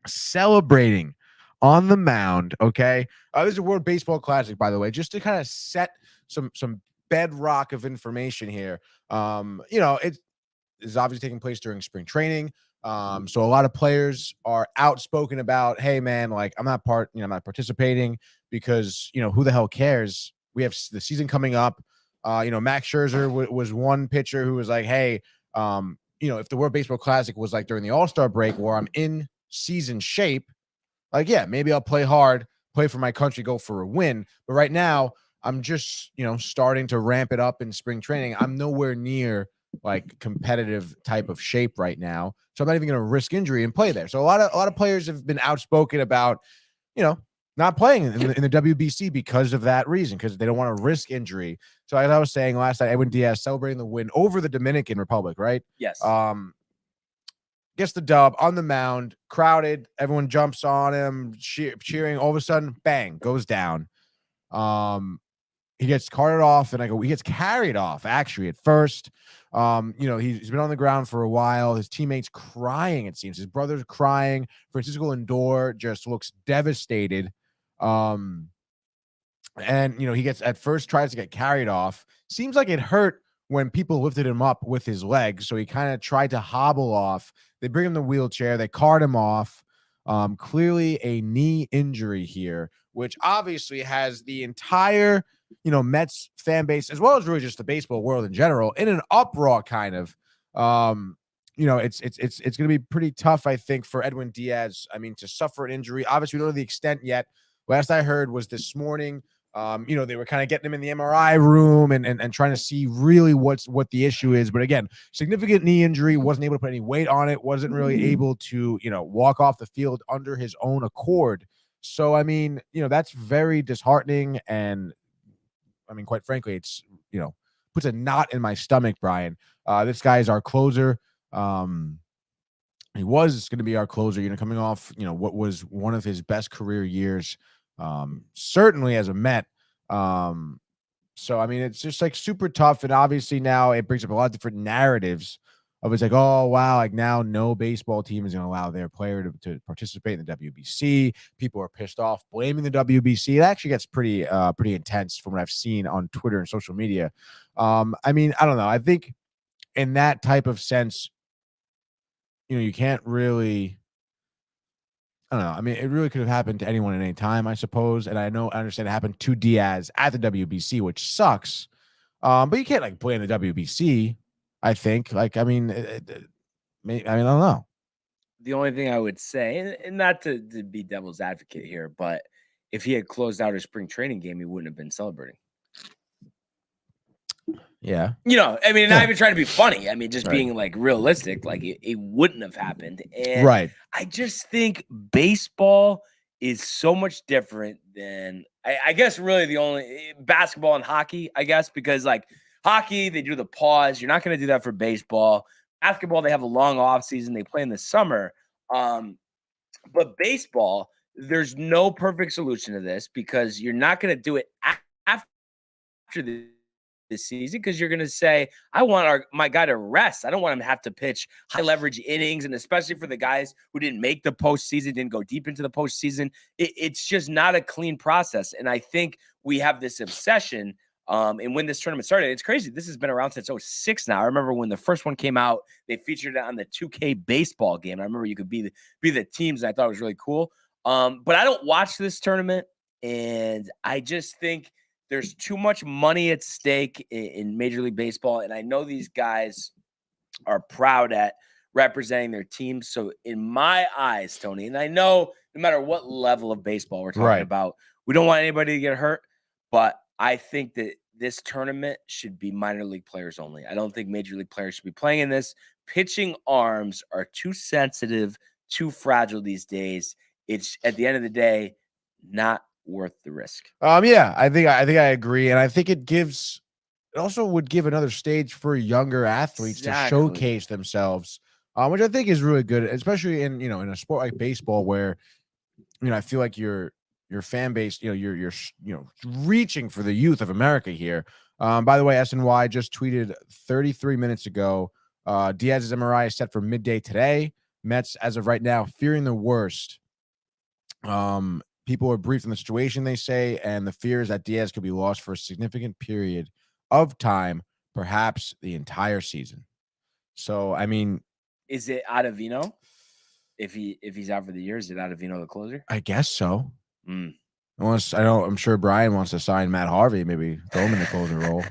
celebrating on the mound. Okay. This is a World Baseball Classic, by the way, just to kind of set some bedrock of information here. You know, it is obviously taking place during spring training. So a lot of players are outspoken about, hey man, like I'm not participating because, you know, who the hell cares? We have the season coming up. You know, Max Scherzer was one pitcher who was like, hey, you know, if the World Baseball Classic was like during the All-Star break where I'm in season shape, like, yeah, maybe I'll play hard, play for my country, go for a win. But right now, I'm just, you know, starting to ramp it up in spring training. I'm nowhere near like competitive type of shape right now. So I'm not even going to risk injury and play there. So a lot of players have been outspoken about, you know, not playing in the WBC because of that reason, because they don't want to risk injury. So as I was saying last night, Edwin Diaz celebrating the win over the Dominican Republic, right? Yes. Gets the dub on the mound, crowded. Everyone jumps on him, cheering. All of a sudden, bang, goes down. He gets carted off, and he gets carried off actually at first. You know, he's been on the ground for a while. His teammates crying, it seems. His brother's crying. Francisco Lindor just looks devastated. And you know, he tries to get carried off. Seems like it hurt when people lifted him up with his legs. So he kind of tried to hobble off. They bring him the wheelchair. They cart him off. Clearly a knee injury here, which obviously has the entire, you know, Mets fan base, as well as really just the baseball world in general, in an uproar kind of. You know, it's going to be pretty tough, I think, for Edwin Diaz. I mean, to suffer an injury. Obviously, we don't know the extent yet. Last I heard was this morning. You know, they were kind of getting him in the MRI room and trying to see really what the issue is. But again, significant knee injury, wasn't able to put any weight on it, wasn't really able to, you know, walk off the field under his own accord. So, I mean, you know, that's very disheartening. And I mean, quite frankly, it's, you know, puts a knot in my stomach, Brian. This guy is our closer. He was going to be our closer, you know, coming off, you know, what was one of his best career years. Certainly as a Met. So, I mean, it's just like super tough. And obviously now it brings up a lot of different narratives of it's like, oh, wow, like now no baseball team is going to allow their player to participate in the WBC. People are pissed off, blaming the WBC. It actually gets pretty intense from what I've seen on Twitter and social media. I mean, I don't know. I think in that type of sense, you know, you can't really, I don't know. I mean, it really could have happened to anyone at any time, I suppose. And I understand it happened to Diaz at the WBC, which sucks. But you can't like blame the WBC. I think. Like, I mean, I don't know. The only thing I would say, and not to be devil's advocate here, but if he had closed out his spring training game, he wouldn't have been celebrating. Yeah. You know, I mean, not Yeah. even trying to be funny. I mean, just Right. being like realistic, like it wouldn't have happened. And Right. I just think baseball is so much different than I guess really the only basketball and hockey, I guess, because like hockey, they do the pause. You're not going to do that for baseball. Basketball, they have a long off season. They play in the summer. But baseball, there's no perfect solution to this because you're not going to do it after this season because you're going to say, I want my guy to rest. I don't want him to have to pitch high leverage innings. And especially for the guys who didn't make the postseason, didn't go deep into the postseason, it's just not a clean process. And I think we have this obsession. And when this tournament started, it's crazy. This has been around since 2006 now. I remember when the first one came out, they featured it on the 2K baseball game. I remember you could be the teams. And I thought it was really cool. But I don't watch this tournament. And I just think there's too much money at stake in Major League Baseball. And I know these guys are proud at representing their teams. So in my eyes, Tony, and I know no matter what level of baseball we're talking about, we don't want anybody to get hurt. But I think that this tournament should be minor league players only. I don't think major league players should be playing in this. Pitching arms are too sensitive, too fragile these days. It's at the end of the day, not worth the risk. Yeah, I think I agree. And I think it also would give another stage for younger athletes to showcase themselves, which I think is really good, especially in a sport like baseball where, I feel like your fan base, you're reaching for the youth of America here. By the way, SNY just tweeted 33 minutes ago, Diaz's MRI is set for midday today. Mets, as of right now, fearing the worst. People are briefed on the situation, they say, and the fear is that Diaz could be lost for a significant period of time, perhaps the entire season. So, I mean, is it Ottavino? If he's out for the year, is it Ottavino the closer? I guess so. Unless I'm sure Brian wants to sign Matt Harvey, maybe throw him in the closer role.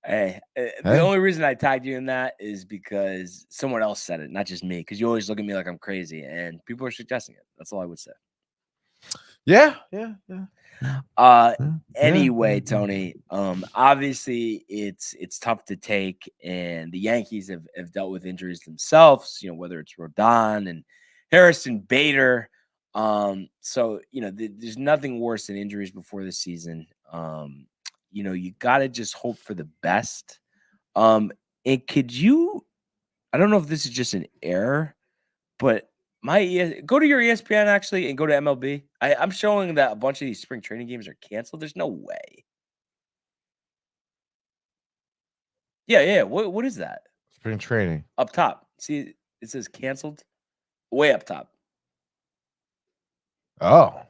Hey, the only reason I tagged you in that is because someone else said it, not just me, because you always look at me like I'm crazy, and people are suggesting it. That's all I would say. Yeah. Anyway, Tony, obviously it's tough to take, and the Yankees have dealt with injuries themselves, whether it's Rodon and Harrison Bader. So, there's nothing worse than injuries before the season. You got to just hope for the best. And I don't know if this is just an error, but go to your ESPN actually and go to MLB. I'm showing that a bunch of these spring training games are canceled. There's no way. Yeah. What is that? Spring training. Up top. See, it says canceled. Way up top. Oh.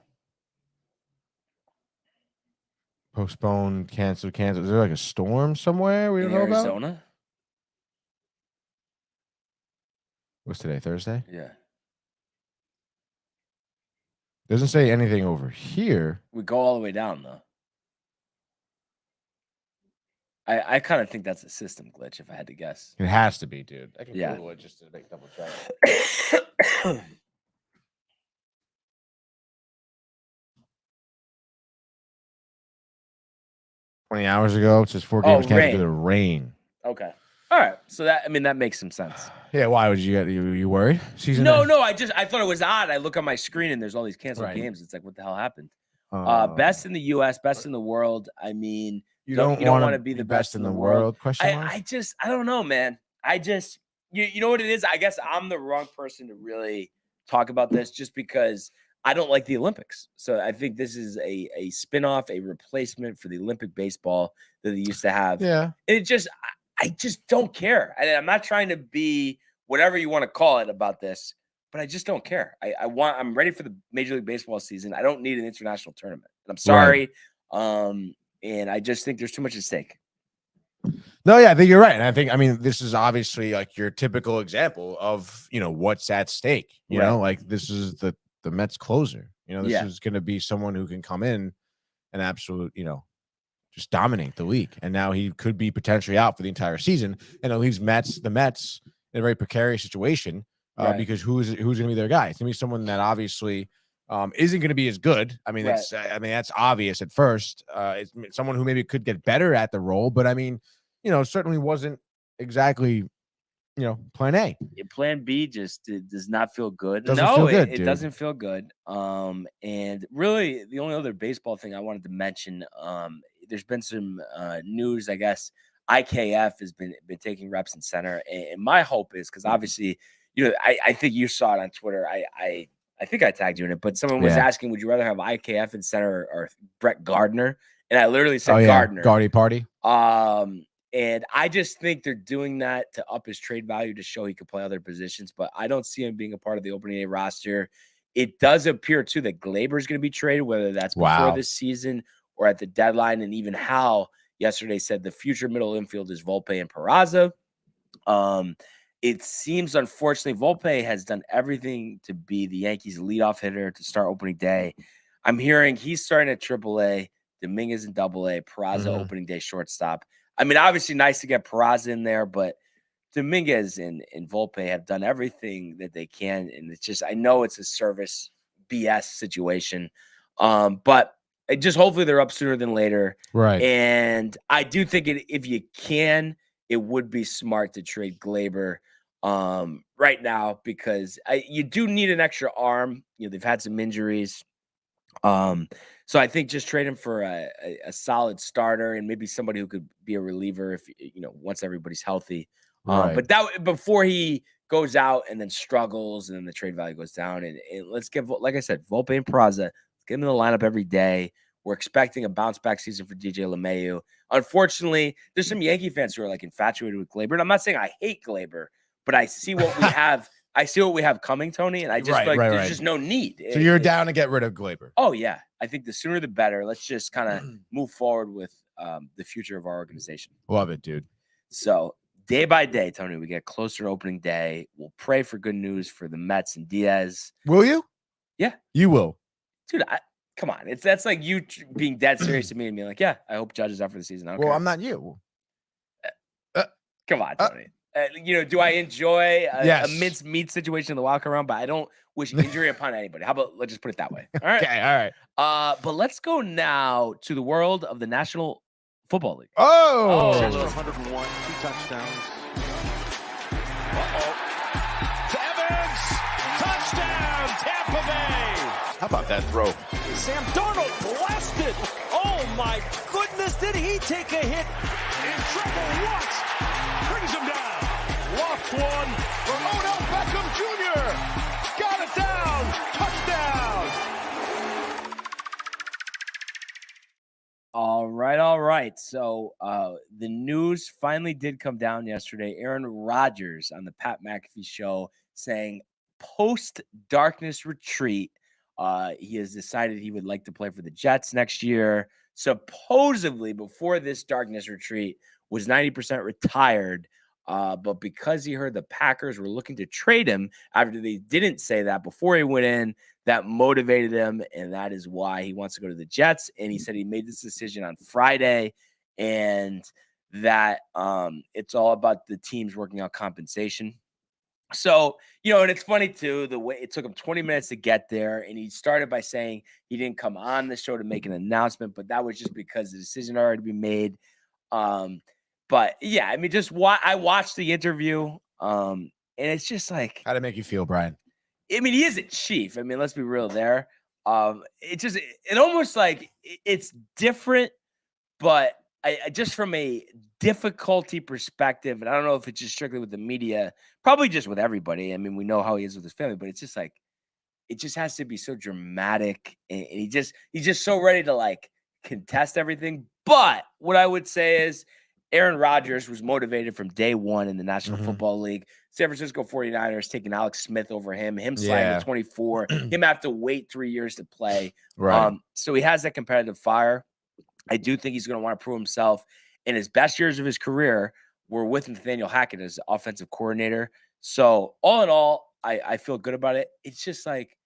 Postponed, canceled. Is there like a storm somewhere we don't know about? Arizona? What's today? Thursday? Yeah. Doesn't say anything over here. We go all the way down though. I kind of think that's a system glitch if I had to guess. It has to be, dude. I can Yeah. Google it just to make double check. 20 hours ago, it's just 4 games canceled due to rain. Okay. All right. So that makes some sense. Yeah, why would you worried? No, I thought it was odd. I look on my screen and there's all these canceled games. It's like, what the hell happened? Best in the US, best in the world. I mean, you don't want to be the best in the world. I don't know, man. You know what it is? I guess I'm the wrong person to really talk about this just because I don't like the Olympics. So I think this is a spinoff, a replacement for the Olympic baseball that they used to have. Yeah. And I just don't care. I'm not trying to be whatever you want to call it about this, but I just don't care. I'm ready for the Major League Baseball season. I don't need an international tournament. I'm sorry. Right. And I just think there's too much at stake. No, yeah, I think you're right. And this is obviously like your typical example of, what's at stake. You know, like this is the Mets closer. This is going to be someone who can come in and absolute, just dominate the league. And now he could be potentially out for the entire season, and it leaves the Mets in a very precarious situation Right. because who's going to be their guy? It's going to be someone that obviously isn't going to be as good. I mean, Right. that's obvious at first. It's someone who maybe could get better at the role, but I mean, certainly wasn't exactly, plan A. Plan B just does not feel good. Doesn't feel good, it dude. doesn't feel good. And really, the only other baseball thing I wanted to mention, there's been some news. I guess IKF has been taking reps in center, and my hope is because obviously, I think you saw it on Twitter. I think I tagged you in it, but someone was asking, would you rather have IKF in center or Brett Gardner? And I literally said Gardner. Gardy party. And I just think they're doing that to up his trade value to show he could play other positions, but I don't see him being a part of the opening day roster. It does appear too that Glaber is going to be traded, whether that's before this season or at the deadline. And even Hal yesterday said the future middle infield is Volpe and Peraza. It seems, unfortunately, Volpe has done everything to be the Yankees' leadoff hitter to start opening day. I'm hearing he's starting at AAA, Dominguez in AA, Peraza opening day shortstop. I mean, obviously nice to get Peraza in there, but Dominguez and Volpe have done everything that they can. And it's just, I know it's a service BS situation. But just hopefully they're up sooner than later. Right. And I do think if you can, it would be smart to trade Glaber right now because you do need an extra arm. They've had some injuries. So I think just trade him for a solid starter and maybe somebody who could be a reliever if once everybody's healthy. But that before he goes out and then struggles and then the trade value goes down. And let's give, like I said, Volpe and Peraza, let's get him in the lineup every day. We're expecting a bounce back season for DJ LeMahieu. Unfortunately, there's some Yankee fans who are like infatuated with Glaber. And I'm not saying I hate Glaber, but I see what we have. I see what we have coming, Tony, and I just there's just no need. So you're down to get rid of Glaber? Oh yeah, I think the sooner the better. Let's just kind of move forward with the future of our organization. Love it, dude. So day by day, Tony, we get closer to opening day. We'll pray for good news for the Mets and Diaz. Will you? Yeah, you will, dude. Come on, that's like you being dead serious to me and being like, yeah, I hope Judge is out for the season. Well, I'm not you. Come on, Tony. Do I enjoy a mince meat situation in the wild card round? But I don't wish injury upon anybody. How about let's just put it that way? All right. Okay. All right. But let's go now to the world of the National Football League. Oh. 101, 2 touchdowns. To Evans. Touchdown, Tampa Bay. How about that throw? Sam Darnold blasted. Oh, my goodness. Did he take a hit? In trouble once. Brings him down. Lost one from Odell Beckham Jr. Got it down. Touchdown. All right. So the news finally did come down yesterday. Aaron Rodgers on the Pat McAfee show saying post-darkness retreat, he has decided he would like to play for the Jets next year. Supposedly, before this darkness retreat, was 90% retired. But because he heard the Packers were looking to trade him after they didn't say that before he went in, that motivated him. And that is why he wants to go to the Jets. And he said he made this decision on Friday and that it's all about the teams working out compensation. So, and it's funny too, the way it took him 20 minutes to get there. And he started by saying he didn't come on the show to make an announcement, but that was just because the decision had already been made. But yeah, I mean, I watched the interview, and it's just like, how'd it make you feel, Brian? I mean, he is a chief. I mean, let's be real there. It almost like it's different, but I just from a difficulty perspective, and I don't know if it's just strictly with the media, probably just with everybody. I mean, we know how he is with his family, but it's just like, it just has to be so dramatic, and he's just so ready to like contest everything. But what I would say is, Aaron Rodgers was motivated from day one in the National Football League. San Francisco 49ers taking Alex Smith over him sliding to 24, him have to wait 3 years to play. Right. So he has that competitive fire. I do think he's going to want to prove himself. In his best years of his career were with Nathaniel Hackett as offensive coordinator. So all in all, I feel good about it. It's just like,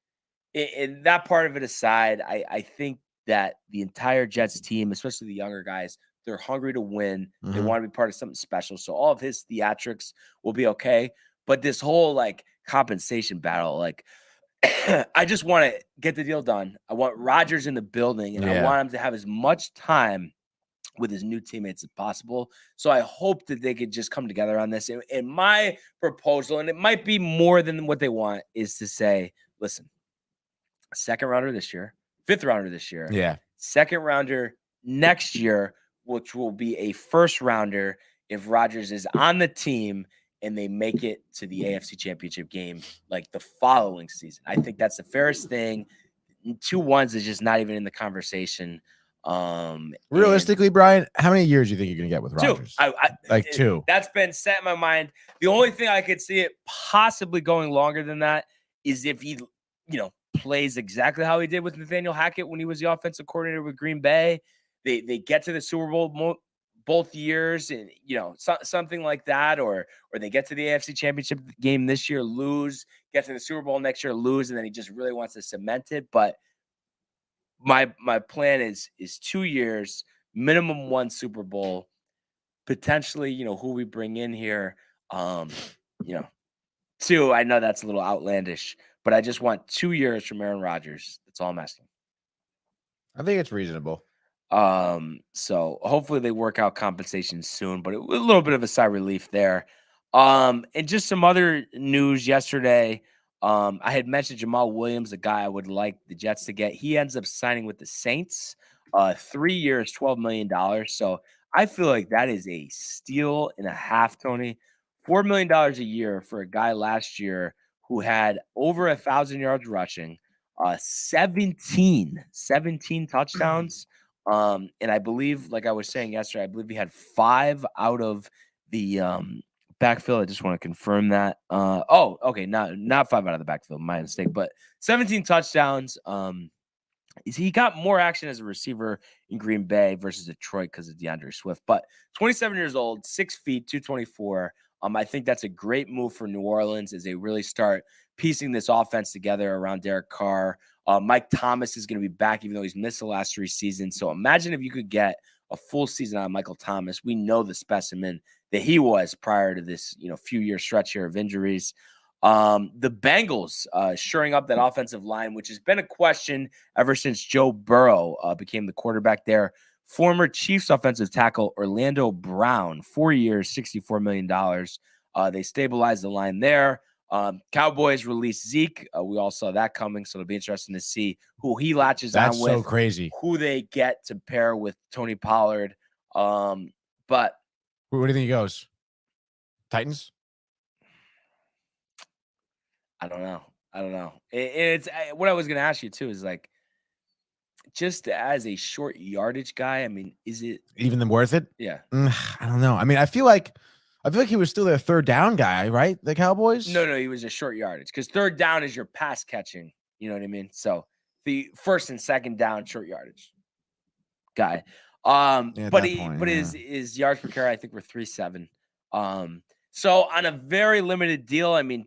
in that part of it aside, I think that the entire Jets team, especially the younger guys, they're hungry to win. They Mhm. want to be part of something special. So all of his theatrics will be okay. But this whole like compensation battle, like I just want to get the deal done. I want Rodgers in the building, and I Yeah. want him to have as much time with his new teammates as possible. So I hope that they could just come together on this. And my proposal, and it might be more than what they want, is to say, listen, second rounder this year, fifth rounder this year, Yeah. second rounder next year, which will be a first rounder if Rodgers is on the team and they make it to the AFC Championship game like the following season. I think that's the fairest thing. 2 1s is just not even in the conversation. Realistically, Brian, how many years do you think you're gonna get with Two. Rodgers? Like 2. That's been set in my mind. The only thing I could see it possibly going longer than that is if he, plays exactly how he did with Nathaniel Hackett when he was the offensive coordinator with Green Bay. They get to the Super Bowl both years, and something like that, or they get to the AFC Championship game this year, lose, get to the Super Bowl next year, lose, and then he just really wants to cement it. But my plan is 2 years, minimum 1 Super Bowl, potentially, who we bring in here. 2, I know that's a little outlandish, but I just want 2 years from Aaron Rodgers. That's all I'm asking. I think it's reasonable. So hopefully they work out compensation soon, but a little bit of a sigh of relief there. And just some other news yesterday. I had mentioned Jamal Williams, a guy I would like the Jets to get. He ends up signing with the Saints, 3 years, $12 million. So I feel like that is a steal and a half, Tony. $4 million a year for a guy last year who had over 1,000 yards rushing, 17 touchdowns. And I believe, like I was saying yesterday, I believe he had 5 out of the backfield. I just want to confirm that. Okay, not 5 out of the backfield, my mistake, but 17 touchdowns. He got more action as a receiver in Green Bay versus Detroit because of DeAndre Swift. But 27 years old, 6 feet, 224. I think that's a great move for New Orleans as they really start piecing this offense together around Derek Carr. Mike Thomas is going to be back, even though he's missed the last 3 seasons. So imagine if you could get a full season out of Michael Thomas. We know the specimen that he was prior to this, few year stretch here of injuries. The Bengals shoring up that offensive line, which has been a question ever since Joe Burrow became the quarterback there. Former Chiefs offensive tackle Orlando Brown, 4 years, $64 million. They stabilized the line there. Cowboys released Zeke. We all saw that coming, so it'll be interesting to see who he latches That's on with. so crazy. Who they get to pair with Tony Pollard. But Where do you think he goes? Titans? I don't know. It's what I was going to ask you too is like, just as a short yardage guy, I mean, is it Even them worth it? Yeah. I don't know. I mean, I feel like he was still their third down guy, right? The Cowboys? No, he was a short yardage because third down is your pass catching. You know what I mean? So the first and second down short yardage guy. His yards per carry, I think, were 3.7. So on a very limited deal, I mean,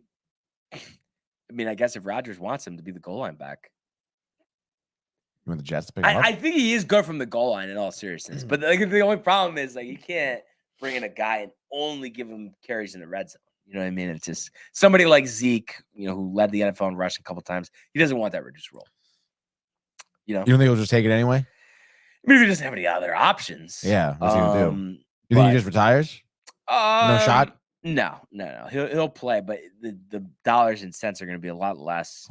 I guess if Rodgers wants him to be the goal line back. You want the Jets to pick him up? I think he is good from the goal line in all seriousness. But the only problem is you can't bring in a guy and only give him carries in the red zone. You know what I mean? It's just somebody like Zeke, who led the NFL in rushing a couple times. He doesn't want that reduced role. You don't think he'll just take it anyway? Maybe he doesn't have any other options. Yeah. What's he gonna do? You think he just retires? No shot? No. He'll play, but the dollars and cents are going to be a lot less.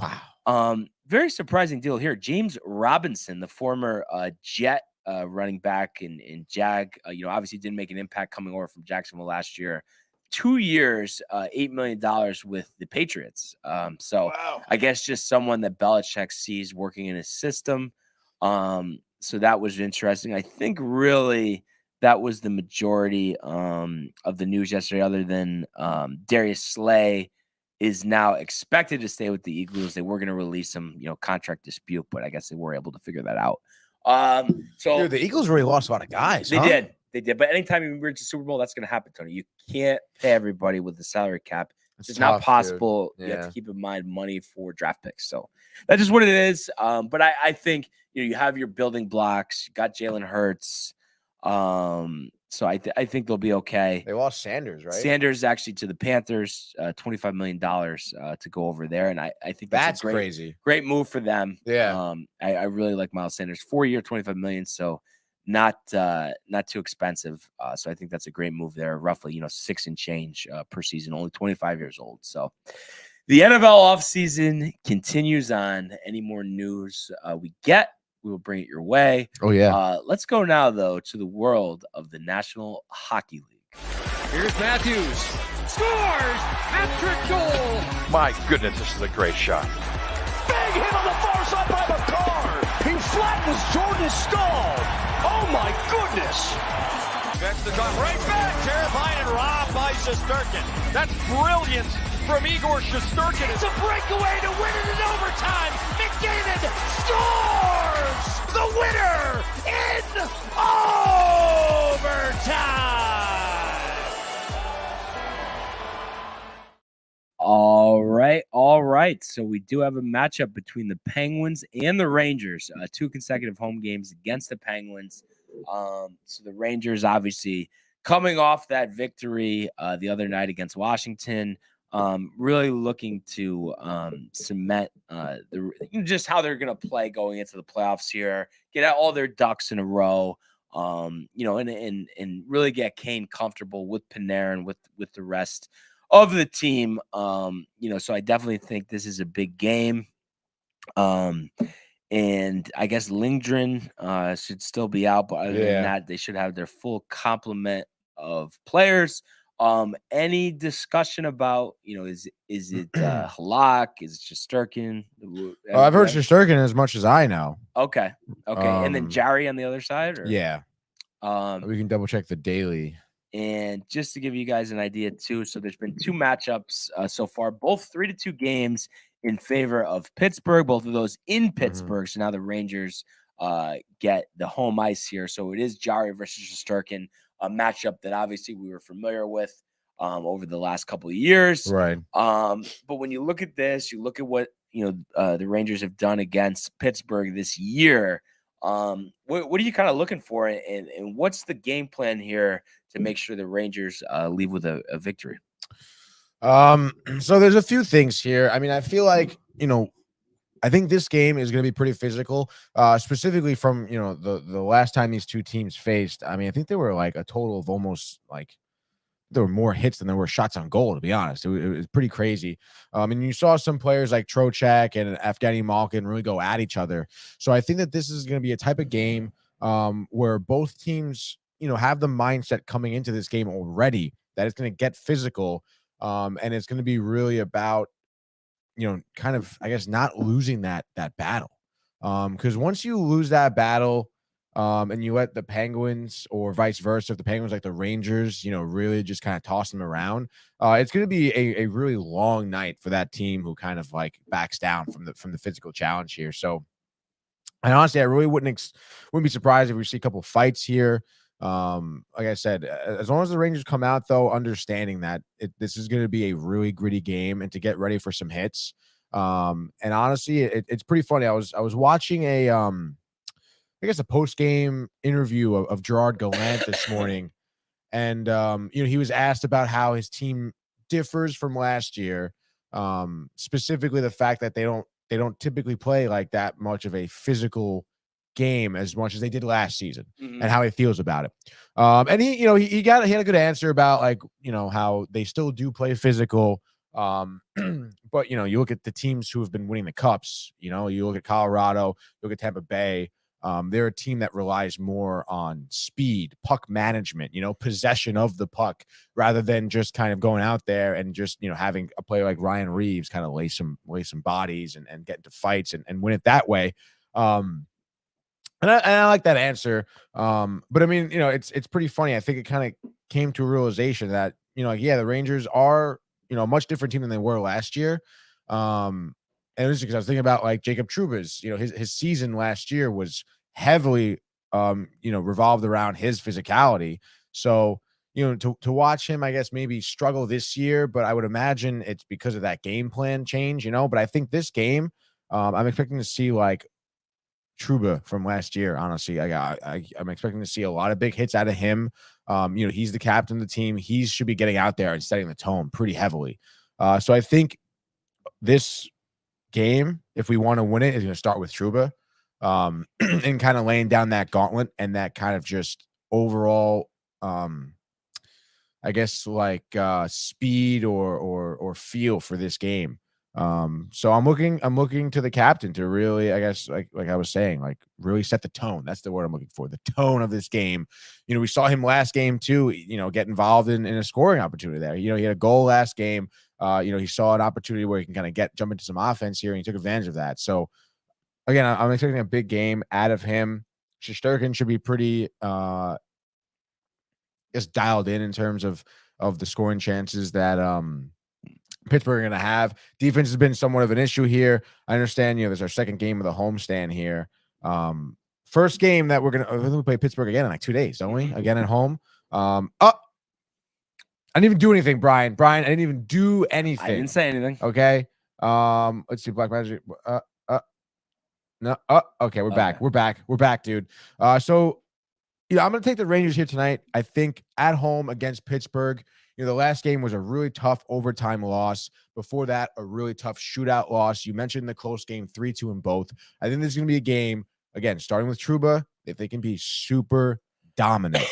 Wow. Very surprising deal here. James Robinson, the former Jet running back in Jag, obviously didn't make an impact coming over from Jacksonville last year. 2 years, $8 million with the Patriots. Wow. I guess just someone that Belichick sees working in his system. So that was interesting. I think really that was the majority of the news yesterday, other than Darius Slay is now expected to stay with the Eagles. They were going to release some, contract dispute, but I guess they were able to figure that out. So the Eagles really lost a lot of guys. They did. But anytime you reach the Super Bowl, that's going to happen, Tony. You can't pay everybody with the salary cap It's not tough, possible. dude. You have to Yeah. keep in mind money for draft picks. So that's just what it is. But I think you have your building blocks. You got Jalen Hurts. So I think they'll be okay. They lost Sanders, right? Sanders actually to the Panthers, $25 million to go over there, and I think that's a crazy. great move for them. Yeah. I really like Miles Sanders. 4-year, $25 million, so not too expensive. So I think that's a great move there. Roughly, 6 and change per season. Only 25 years old. So the NFL offseason continues on. Any more news we get, we will bring it your way. Oh, yeah. Let's go now, though, to the world of the National Hockey League. Here's Matthews. Scores! Patrick goal! My goodness, this is a great shot. Big hit on the far side by McCarr. He flattens Jordan Stahl. Oh my goodness! That's the time right back. Terrified and robbed by Shesterkin. That's brilliant from Igor Shesterkin. It's a breakaway to win it in overtime. McDavid scores the winner in overtime. All right. So we do have a matchup between the Penguins and the Rangers. 2 consecutive home games against the Penguins. So the Rangers obviously coming off that victory the other night against Washington, really looking to cement just how they're going to play going into the playoffs here, get out all their ducks in a row, and really get Kane comfortable with Panarin, with the rest of the team. So I definitely think this is a big game. And I guess Lindgren should still be out, but other than that, they should have their full complement of players. Any discussion about, is it Halak? Is it Shesterkin? I've heard Shesterkin as much as I know. Okay. And then Jarry on the other side? Or? Yeah. We can double check the daily. And just to give you guys an idea too, so there's been 2 matchups so far, both 3-2 games in favor of Pittsburgh, both of those in Pittsburgh. So now the Rangers get the home ice here. So it is Jarry versus Shesterkin, a matchup that obviously we were familiar with over the last couple of years. Right. But when you look at this, you look at what the Rangers have done against Pittsburgh this year. What are you kind of looking for, and what's the game plan here to make sure the Rangers leave with a victory? So there's a few things here. I mean, I feel like, I think this game is going to be pretty physical, specifically from, the last time these two teams faced. I mean, I think there were like a total of almost like there were more hits than there were shots on goal, to be honest. It was pretty crazy. And you saw some players like Trocheck and Evgeny Malkin really go at each other. So I think that this is going to be a type of game where both teams, have the mindset coming into this game already that it's going to get physical. And it's going to be really about, kind of, I guess, not losing that battle. Because once you lose that battle, and you let the Penguins, or vice versa, if the Penguins like the Rangers, really just kind of toss them around, it's going to be a really long night for that team who kind of like backs down from the physical challenge here. So, and honestly, I really wouldn't be surprised if we see a couple fights here. Like I said, as long as the Rangers come out, though, understanding that this is going to be a really gritty game and to get ready for some hits. And honestly, it's pretty funny. I was watching a post-game interview of Gerard Gallant this morning. And, he was asked about how his team differs from last year. Specifically the fact that they don't typically play like that much of a physical game as much as they did last season, and how he feels about it. And he had a good answer about like, how they still do play physical. But you look at the teams who have been winning the cups, you look at Colorado, you look at Tampa Bay. They're a team that relies more on speed, puck management, possession of the puck, rather than just kind of going out there and just, having a player like Ryan Reeves kind of lay some bodies and get into fights and win it that way. And I like that answer. But I mean, it's pretty funny. I think it kind of came to a realization that, the Rangers are, a much different team than they were last year. And it was because I was thinking about like Jacob Trouba's, his season last year was heavily, revolved around his physicality. So, to watch him, I guess maybe struggle this year, but I would imagine it's because of that game plan change, But I think this game, I'm expecting to see like Truba from last year. Honestly, I'm expecting to see a lot of big hits out of him. He's the captain of the team. He should be getting out there and setting the tone pretty heavily. So I think this game, if we want to win it, is going to start with Truba, and kind of laying down that gauntlet and that kind of just overall, I guess like speed or feel for this game. So I'm looking to the captain to really, I guess, like I was saying, like really set the tone. That's the word I'm looking for. The tone of this game. We saw him last game too, get involved in a scoring opportunity there. He had a goal last game. He saw an opportunity where he can kind of jump into some offense here, and he took advantage of that. So again, I'm expecting a big game out of him. Shesterkin should be pretty just dialed in terms of the scoring chances that Pittsburgh are going to have. Defense has been somewhat of an issue here. I understand, there's our second game of the homestand here. First game that we're going to play Pittsburgh again in like 2 days, don't we? Again at home. I didn't even do anything, Brian. I didn't even do anything. I didn't say anything. Okay. Let's see. Black Magic. No. Okay. We're back. We're back, dude. So, I'm going to take the Rangers here tonight. I think at home against Pittsburgh. The last game was a really tough overtime loss. Before that, a really tough shootout loss. You mentioned the close game, 3-2 in both. I think this is going to be a game, again, starting with Truba, if they can be super dominant.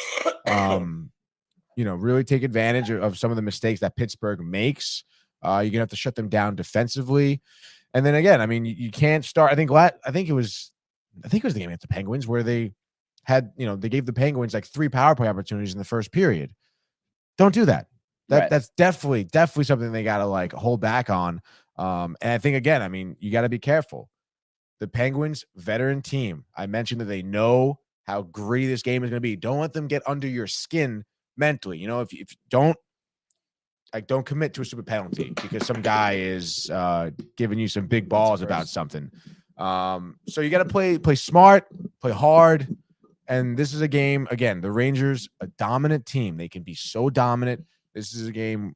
Really take advantage of some of the mistakes that Pittsburgh makes. You're going to have to shut them down defensively. And then again, I mean, you can't start. I think it was the game against the Penguins where they had, they gave the Penguins like 3 power play opportunities in the first period. Don't do that. That's definitely something they got to like hold back on. And I think, again, I mean, you got to be careful. The Penguins, veteran team. I mentioned that they know how gritty this game is going to be. Don't let them get under your skin mentally. If you don't commit to a stupid penalty because some guy is giving you some big balls about something. So you got to play smart, play hard. And this is a game, again, the Rangers, a dominant team. They can be so dominant. This is a game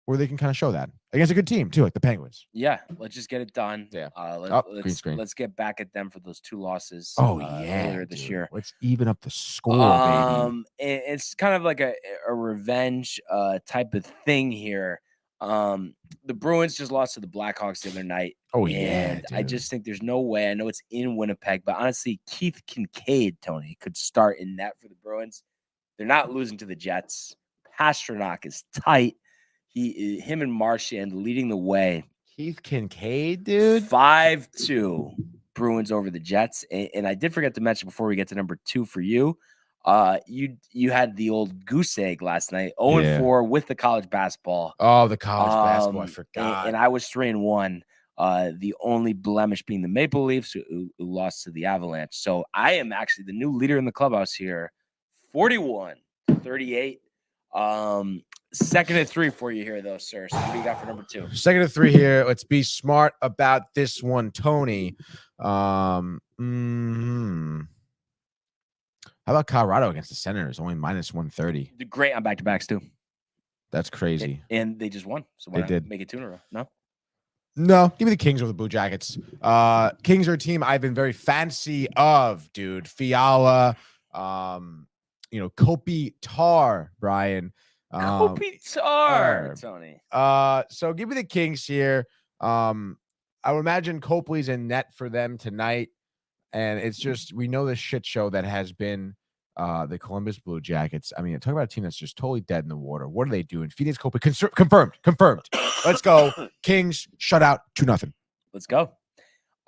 where they can kind of show that against a good team too, like the Penguins. Yeah, let's just get it done. Yeah. Let's get back at them for those 2 losses. Earlier this year. Let's even up the score, baby. It's kind of like a revenge type of thing here. The Bruins just lost to the Blackhawks the other night. Dude. I just think there's no way. I know it's in Winnipeg, but honestly, Keith Kincaid, Tony, could start in net for the Bruins. They're not losing to the Jets. Pasternak is tight. Him and Marchand leading the way. Keith Kincaid, dude. 5-2 Bruins over the Jets. And I did forget to mention before we get to number 2 for you. You had the old goose egg last night, 0-4 with the college basketball. Oh, the college basketball, I forgot. And I was 3-1. The only blemish being the Maple Leafs, who lost to the Avalanche. So I am actually the new leader in the clubhouse here, 41-38. Second and 3 for you here, though, sir. So what do you got for number 2? Second and 3 here. Let's be smart about this one, Tony. How about Colorado against the Senators? Only -130. Great on back-to-backs, too. That's crazy. And they just won. So why not make it 2 in a row? No, give me the Kings over the Blue Jackets. Kings are a team I've been very fancy of, dude. Fiala, Kopitar, Brian. Kopitar, Tony. So give me the Kings here. I would imagine Copley's in net for them tonight. And it's just, we know the shit show that has been the Columbus Blue Jackets. I mean, talk about a team that's just totally dead in the water. What are they doing? Phoenix Copley, confirmed. Let's go. Kings, shutout, 2-0. Let's go.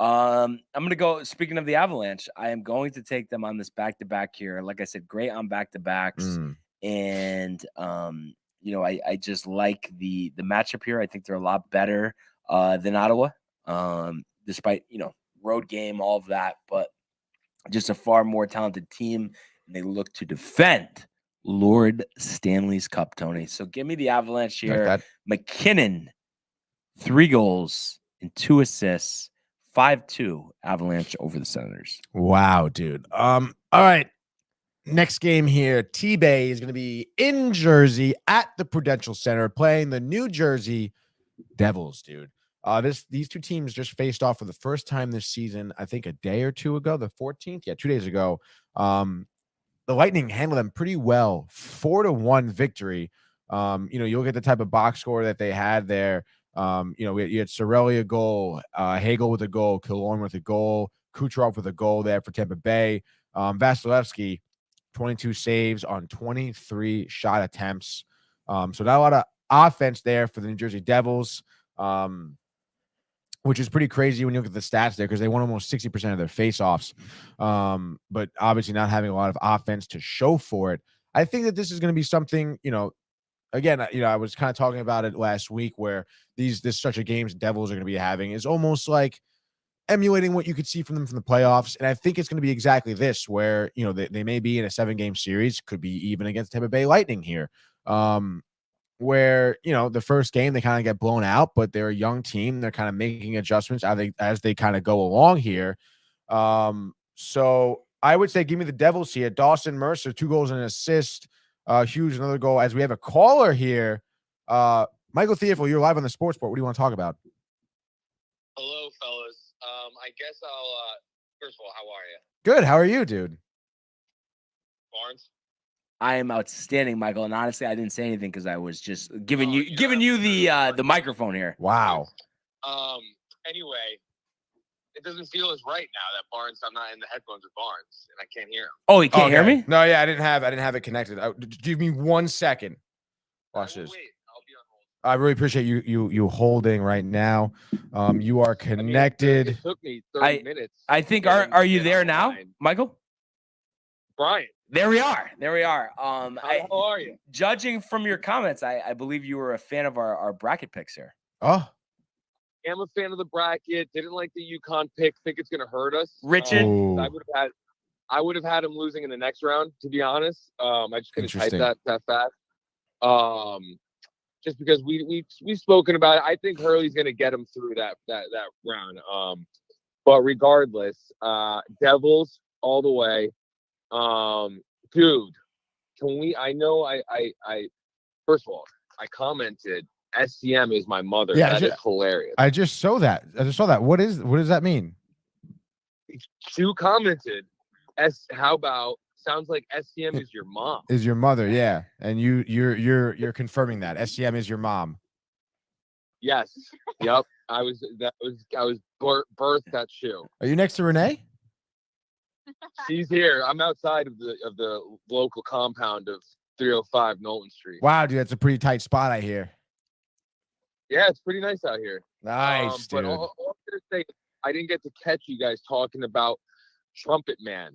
I'm going to go, speaking of the Avalanche, I am going to take them on this back-to-back here. Like I said, great on back-to-backs. And, I just like the matchup here. I think they're a lot better than Ottawa, despite, road game, all of that, but just a far more talented team. And they look to defend Lord Stanley's Cup, Tony. So give me the Avalanche here. McKinnon, 3 goals and 2 assists, 5-2 Avalanche over the Senators. Wow, dude. All right. Next game here, T-Bay is going to be in Jersey at the Prudential Center playing the New Jersey Devils, dude. These two teams just faced off for the first time this season, I think a day or two ago, the 14th. Yeah, 2 days ago. The Lightning handled them pretty well. 4-1 victory. You look at the type of box score that they had there. You had Cirelli a goal, Hagel with a goal, Killorn with a goal, Kucherov with a goal there for Tampa Bay. Vasilevsky, 22 saves on 23 shot attempts. So not a lot of offense there for the New Jersey Devils, which is pretty crazy when you look at the stats there because they won almost 60% of their faceoffs. But obviously not having a lot of offense to show for it. I think that this is going to be something, again, I was kind of talking about it last week where this stretch of games Devils are going to be having is almost like emulating what you could see from them from the playoffs. And I think it's going to be exactly this, where, they may be in a 7-game series, could be even against Tampa Bay Lightning here, where, the first game they kind of get blown out, but they're a young team. They're kind of making adjustments as they kind of go along here. So I would say give me the Devils here. Dawson Mercer, 2 goals and an assist. Hughes, another goal. As we have a caller here, Michael Theofil, you're live on the Sports Report. What do you want to talk about? Hello, fellas. I guess I'll, first of all, how are you? Good. How are you, dude? Barnes? I am outstanding, Michael. And honestly, I didn't say anything because I was just giving you the microphone here. Wow. Anyway, it doesn't feel as right now that Barnes, I'm not in the headphones with Barnes and I can't hear him. Oh, you can't hear me? No, yeah, I didn't have it connected. Give me 1 second. Watch this. Wait, I'll be on hold. I really appreciate you holding right now. You are connected. It took me 30 minutes. I think are you there now, Michael? Brian. There we are. How are you? Judging from your comments, I believe you were a fan of our bracket picks here. Oh. I'm a fan of the bracket. Didn't like the UConn pick. Think it's going to hurt us. Richard? I would have had him losing in the next round, to be honest. I just couldn't type that fast. Just because we've spoken about it. I think Hurley's going to get him through that round. But regardless, Devils all the way. Dude, can we? I know. I first of all, I commented. SCM is my mother. Yeah, that is hilarious. I just saw that. What does that mean? Sue commented. How about? Sounds like SCM is your mom. Is your mother? Yeah, and you're confirming that SCM is your mom. Yes. Yep. I was birthed that shoe. Are you next to Renee? She's here. I'm outside of the local compound of 305 Knowlton Street. Wow, dude, that's a pretty tight spot, I hear. Yeah, it's pretty nice out here. Nice, dude. But all I'm gonna say, I didn't get to catch you guys talking about Trumpet Man.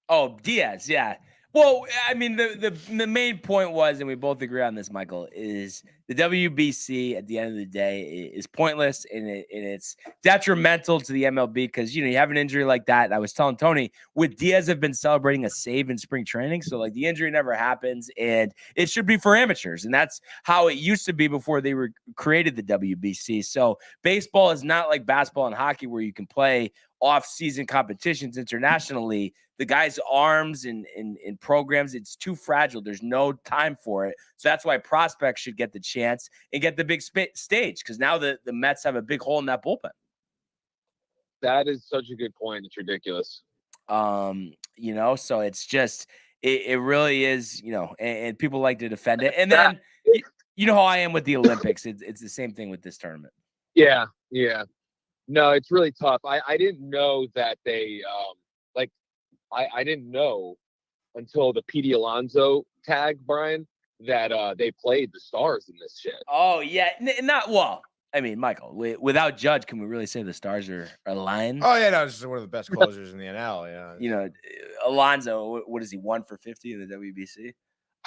Oh, Diaz, yeah. Well, I mean, the main point was, and we both agree on this, Michael, is the WBC at the end of the day is pointless and it's detrimental to the MLB because, you have an injury like that. I was telling Tony, with Diaz have been celebrating a save in spring training. So, like, the injury never happens and it should be for amateurs. And that's how it used to be before they created the WBC. So baseball is not like basketball and hockey where you can play off-season competitions internationally. The guy's arms and programs, it's too fragile. There's no time for it. So that's why prospects should get the chance and get the big stage because now the Mets have a big hole in that bullpen. That is such a good point. It's ridiculous. So it's just, it really is, and people like to defend it. And then, you know how I am with the Olympics. It's the same thing with this tournament. Yeah. Yeah. No, it's really tough. I didn't know that they, I didn't know until the Petey Alonso tag, Brian, that they played the Stars in this shit. Oh, yeah. I mean, Michael, without Judge, can we really say the Stars are lying? Oh, yeah, no, this is one of the best closers in the NL, yeah. Alonso, what is he, 1 for 50 in the WBC?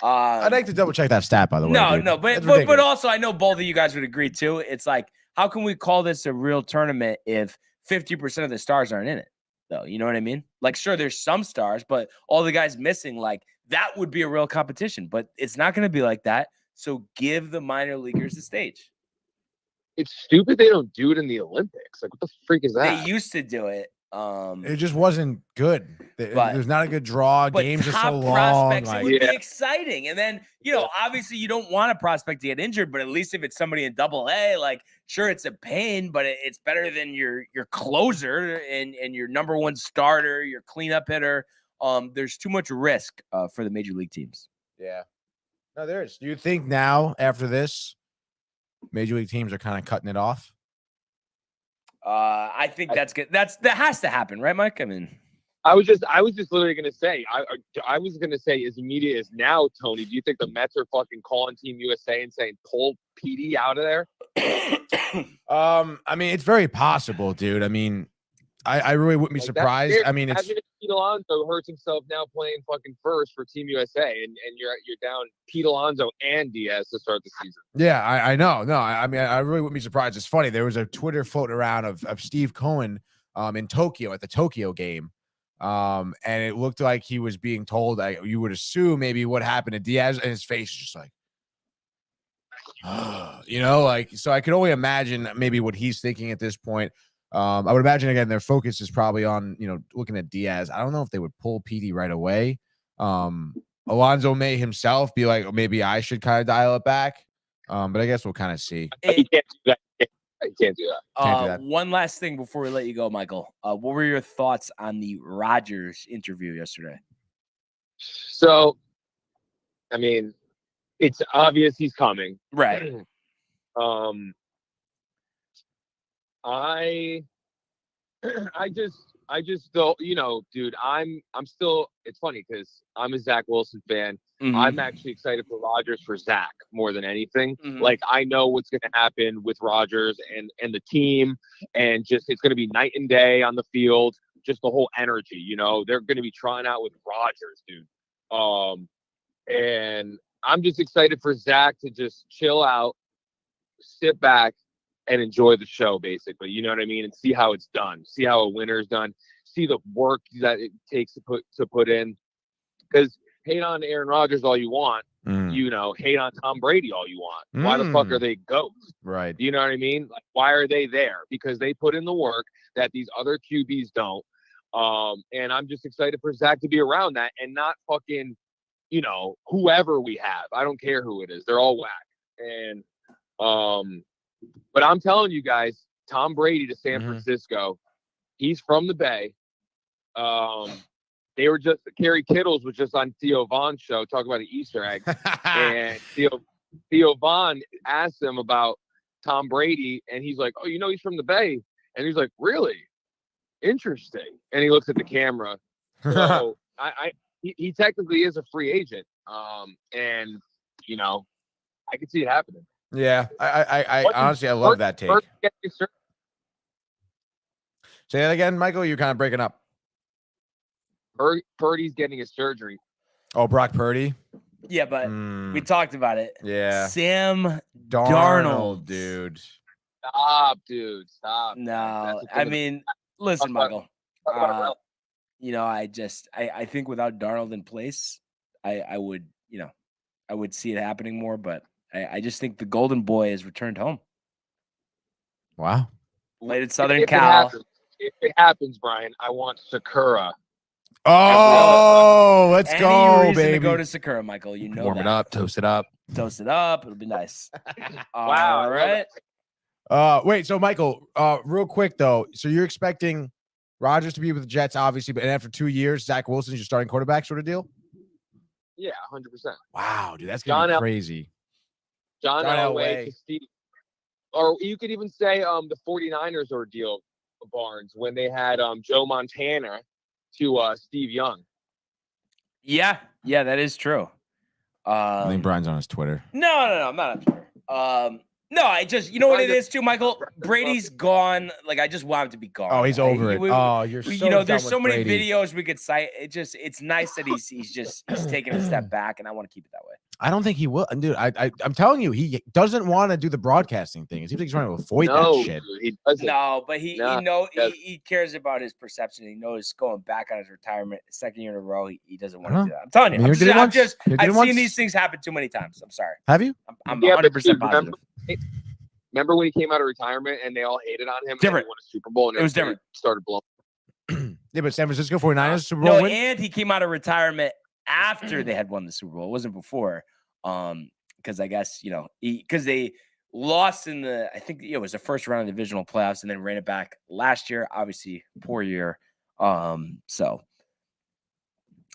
I'd like to double check that stat, by the way. No, but also I know both of you guys would agree, too. It's like, how can we call this a real tournament if 50% of the stars aren't in it? Though, you know what I mean? Like, sure, there's some stars, but all the guys missing, like, that would be a real competition. But it's not going to be like that. So give the minor leaguers the stage. It's stupid they don't do it in the Olympics. Like, what the freak is that? They used to do it. It just wasn't good. There's not a good draw. Games are so long. Prospects, Like, it would be exciting. And then, obviously you don't want a prospect to get injured, but at least if it's somebody in AA, like, sure, it's a pain, but it's better than your closer and your number one starter, your cleanup hitter. There's too much risk for the major league teams. Yeah. No, there is. Do you think now, after this, major league teams are kind of cutting it off? I think that's good. That has to happen, right, Mike? I mean, I was just literally gonna say, I was gonna say as immediate as now, Tony. Do you think the Mets are fucking calling Team USA and saying pull PD out of there? I mean, it's very possible, dude. I mean, I really wouldn't be surprised. I mean, it's Pete Alonso hurts himself now playing fucking first for Team USA, and you're down Pete Alonso and Diaz to start the season. Yeah, I know. No, I mean, I really wouldn't be surprised. It's funny. There was a Twitter floating around of Steve Cohen in Tokyo at the Tokyo game. And it looked like he was being told, you would assume maybe what happened to Diaz, and his face is just like, like, so I could only imagine maybe what he's thinking at this point. I would imagine, again, their focus is probably on, looking at Diaz. I don't know if they would pull PD right away. Alonso may himself be like, maybe I should kind of dial it back. But I guess we'll kind of see. He can't do that. I can't do that. One last thing before we let you go, Michael. What were your thoughts on the Rodgers interview yesterday? So, I mean, it's obvious he's coming. Right. I just don't, dude, I'm still, it's funny because I'm a Zach Wilson fan. Mm-hmm. I'm actually excited for Rodgers for Zach more than anything. Mm-hmm. Like, I know what's going to happen with Rodgers and the team, and just, it's going to be night and day on the field, just the whole energy, they're going to be trying out with Rodgers, dude. And I'm just excited for Zach to just chill out, sit back, and enjoy the show, basically. You know what I mean? And see how it's done. See how a winner's done. See the work that it takes to put in. Because hate on Aaron Rodgers all you want. Hate on Tom Brady all you want. Why the fuck are they GOATs? Right. You know what I mean? Like, why are they there? Because they put in the work that these other QBs don't. And I'm just excited for Zach to be around that and not fucking, whoever we have. I don't care who it is. They're all whack. And but I'm telling you guys, Tom Brady to San Francisco, he's from the Bay. They were just, Kerry Kittles was just on Theo Vaughn's show talking about an Easter egg. And Theo Vaughn asked him about Tom Brady, and he's like, oh, he's from the Bay. And he's like, really? Interesting. And he looks at the camera. So he technically is a free agent. And, I could see it happening. Yeah, I honestly, I love that take. Say that again, Michael. You're kind of breaking up. Purdy's getting his surgery. Oh, Brock Purdy. Yeah, but we talked about it. Yeah, Sam Darnold, dude. Stop, dude. Stop. No, I mean, listen, Michael. I think without Darnold in place, I would see it happening more, but I just think the Golden Boy has returned home. Wow. Played at Southern Cal. If it happens, Brian, I want Sakura. Oh, let's go, baby. To go to Sakura, Michael. Warm it up, toast it up. Toast it up. It'll be nice. Wow. All right. Wait, so Michael, real quick though. So you're expecting Rodgers to be with the Jets, obviously, but after 2 years, Zach Wilson's your starting quarterback sort of deal? Yeah, 100%. Wow, dude, that's gonna be crazy. John Elway to Steve, or you could even say the 49ers ordeal, Barnes, when they had Joe Montana to Steve Young. Yeah, that is true. I think Brian's on his Twitter. No, I'm not on Twitter. No, I just, what it is too, Michael? Brady's gone. Like, I just want him to be gone. Oh, he's over it. You're so there's so many Brady. videos we could cite. It's nice that he's taking a step back, and I want to keep it that way. I don't think he will. And dude, I'm telling you, he doesn't want to do the broadcasting thing. It seems like he's trying to avoid that shit. Dude, he doesn't. No, but he he cares about his perception. He knows going back on his retirement, second year in a row, he doesn't want to do that. I'm telling you, I've seen these things happen too many times. I'm sorry. Have you? I'm 100% positive. Remember when he came out of retirement and they all hated on him? Different. And he won a Super Bowl and it was different. Started blowing. Yeah, but San Francisco 49ers Super Bowl No, win? and he came out of retirement after they had won the Super Bowl. It wasn't before. Because I guess, because they lost in I think it was the first round of the divisional playoffs and then ran it back last year. Obviously, poor year. So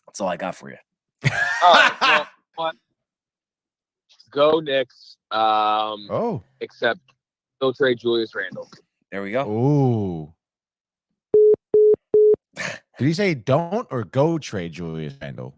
that's all I got for you. All right, well, go Knicks. Except they'll trade Julius Randle. There we go. Ooh. Did he say don't or go trade Julius Randle?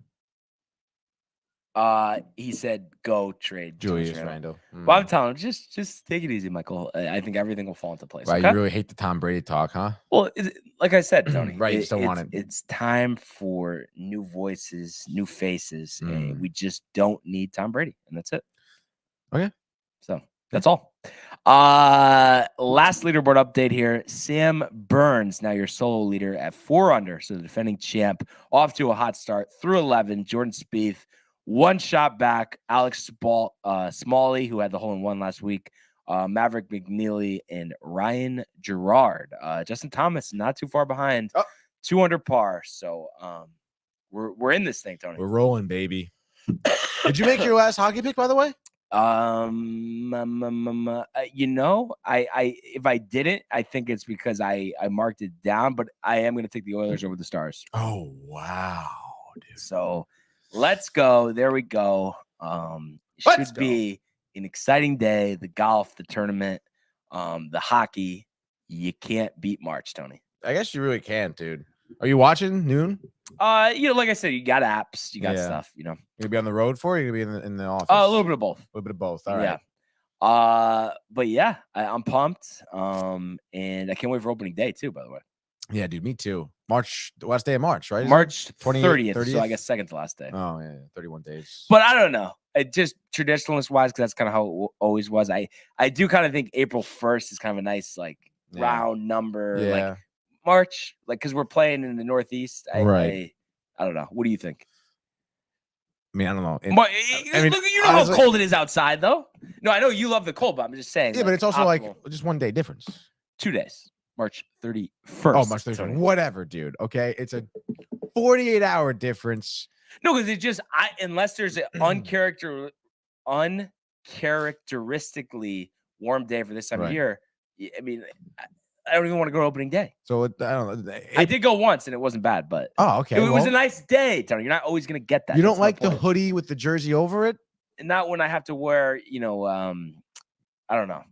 He said go trade Julius Randle. Well, I'm telling him, just take it easy, Michael. I think everything will fall into place. Wow, okay? you really hate the Tom Brady talk, huh? Well, like I said, Tony, right, you still want it. It's time for new voices, new faces, and we just don't need Tom Brady, and that's it. Okay. So that's all. Last leaderboard update here. Sam Burns, now your solo leader at 4 under, so the defending champ, off to a hot start through 11. Jordan Spieth, 1 shot back. Alex Smalley, who had the hole-in-one last week. Maverick McNeely and Ryan Gerard. Justin Thomas not too far behind, 2 under par. So we're in this thing, Tony. We're rolling, baby. Did you make your last hockey pick, by the way? I if I didn't, I think it's because I marked it down, but I am going to take the Oilers over the Stars. Oh wow, dude. So let's go. There we go. Should be an exciting day. The golf, the tournament, the hockey. You can't beat March, Tony. I guess you really can't, dude. Are you watching noon? Like I said, you got apps, you got stuff, You gonna be on the road for it? You gonna be in the office? A little bit of both. A little bit of both. All right. Yeah. But yeah, I'm pumped. And I can't wait for opening day too, by the way. Yeah, dude, me too. March, the last day of March, right? March 30th. So I guess second to last day. Oh, yeah, 31 days. But I don't know. It just traditionalist wise, because that's kind of how it always was. I do kind of think April 1st is kind of a nice, round number. Yeah. Like March, because we're playing in the Northeast. I don't know. What do you think? I mean, I don't know. Look, you know how cold it is outside, though. No, I know you love the cold, but I'm just saying. Yeah, but it's also just 1 day difference. 2 days. March 31st. Oh, March 31st. Whatever, dude. Okay, it's a 48-hour difference. No, because it just unless there's an uncharacteristically warm day for this time of year. I mean, I don't even want to go to opening day. So I don't know. I did go once and it wasn't bad, but okay, it was a nice day, Tony. You're not always gonna get that. You don't like the hoodie with the jersey over it? Not when I have to wear, I don't know,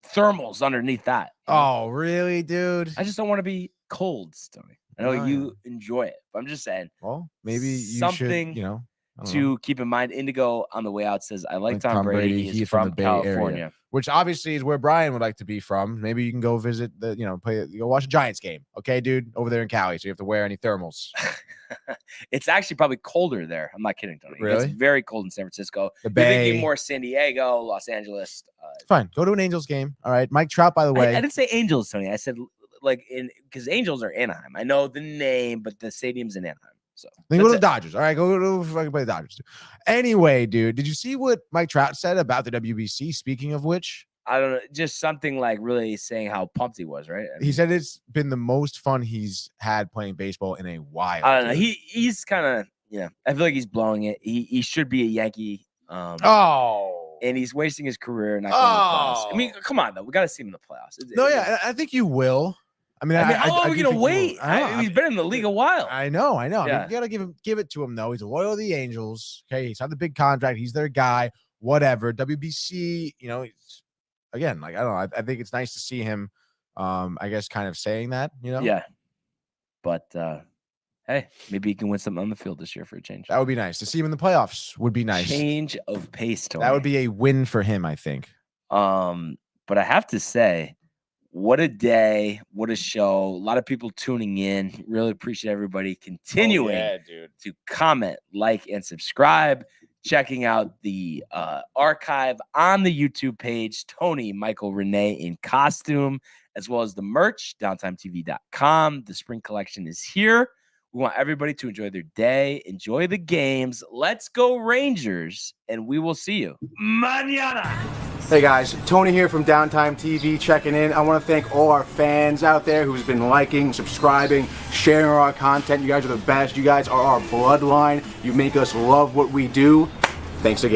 thermals underneath that. Oh, really, dude? I just don't want to be cold, Tony. I know you enjoy it, but I'm just saying. Well, maybe you something should, to keep in mind. Indigo on the way out says, "I like Tom Brady. He's from the Bay California." Area, which obviously is where Brian would like to be from. Maybe you can go visit go watch a Giants game. Okay, dude, over there in Cali. So you have to wear any thermals. It's actually probably colder there. I'm not kidding, Tony. Really? It's very cold in San Francisco. The Bay. Thinking more San Diego, Los Angeles. Fine. Go to an Angels game. All right. Mike Trout, by the way. I didn't say Angels, Tony. I said because Angels are Anaheim. I know the name, but the stadium's in Anaheim. So then go to the Dodgers. All right, go to fucking play the Dodgers. Anyway, dude, did you see what Mike Trout said about the WBC? Speaking of which, I don't know, just something like really saying how pumped he was, right? He said it's been the most fun he's had playing baseball in a while. I don't know. He's kind of I feel like he's blowing it. He should be a Yankee. And he's wasting his career not going to the playoffs. I mean, come on though, we got to see him in the playoffs. I think you will. I mean, how long are we gonna wait? He's been in the league a while. I know. Yeah. I mean, you gotta give it to him though. He's loyal to the Angels. Okay, he's had the big contract. He's their guy. Whatever. WBC. Again, I don't know. I think it's nice to see him. I guess kind of saying that. Yeah. But hey, maybe he can win something on the field this year for a change. That would be nice to see him in the playoffs. Would be nice. Change of pace, Tony. That would be a win for him, I think. But I have to say, what a day, what a show. A lot of people tuning in. Really appreciate everybody continuing to comment, like, and subscribe. Checking out the archive on the YouTube page, Tony, Michael, Renee in costume, as well as the merch, downtimetv.com. The spring collection is here. We want everybody to enjoy their day, enjoy the games. Let's go Rangers, and we will see you mañana. Hey guys, Tony here from Downtime TV checking in. I want to thank all our fans out there who's been liking, subscribing, sharing our content. You guys are the best. You guys are our bloodline. You make us love what we do. Thanks again.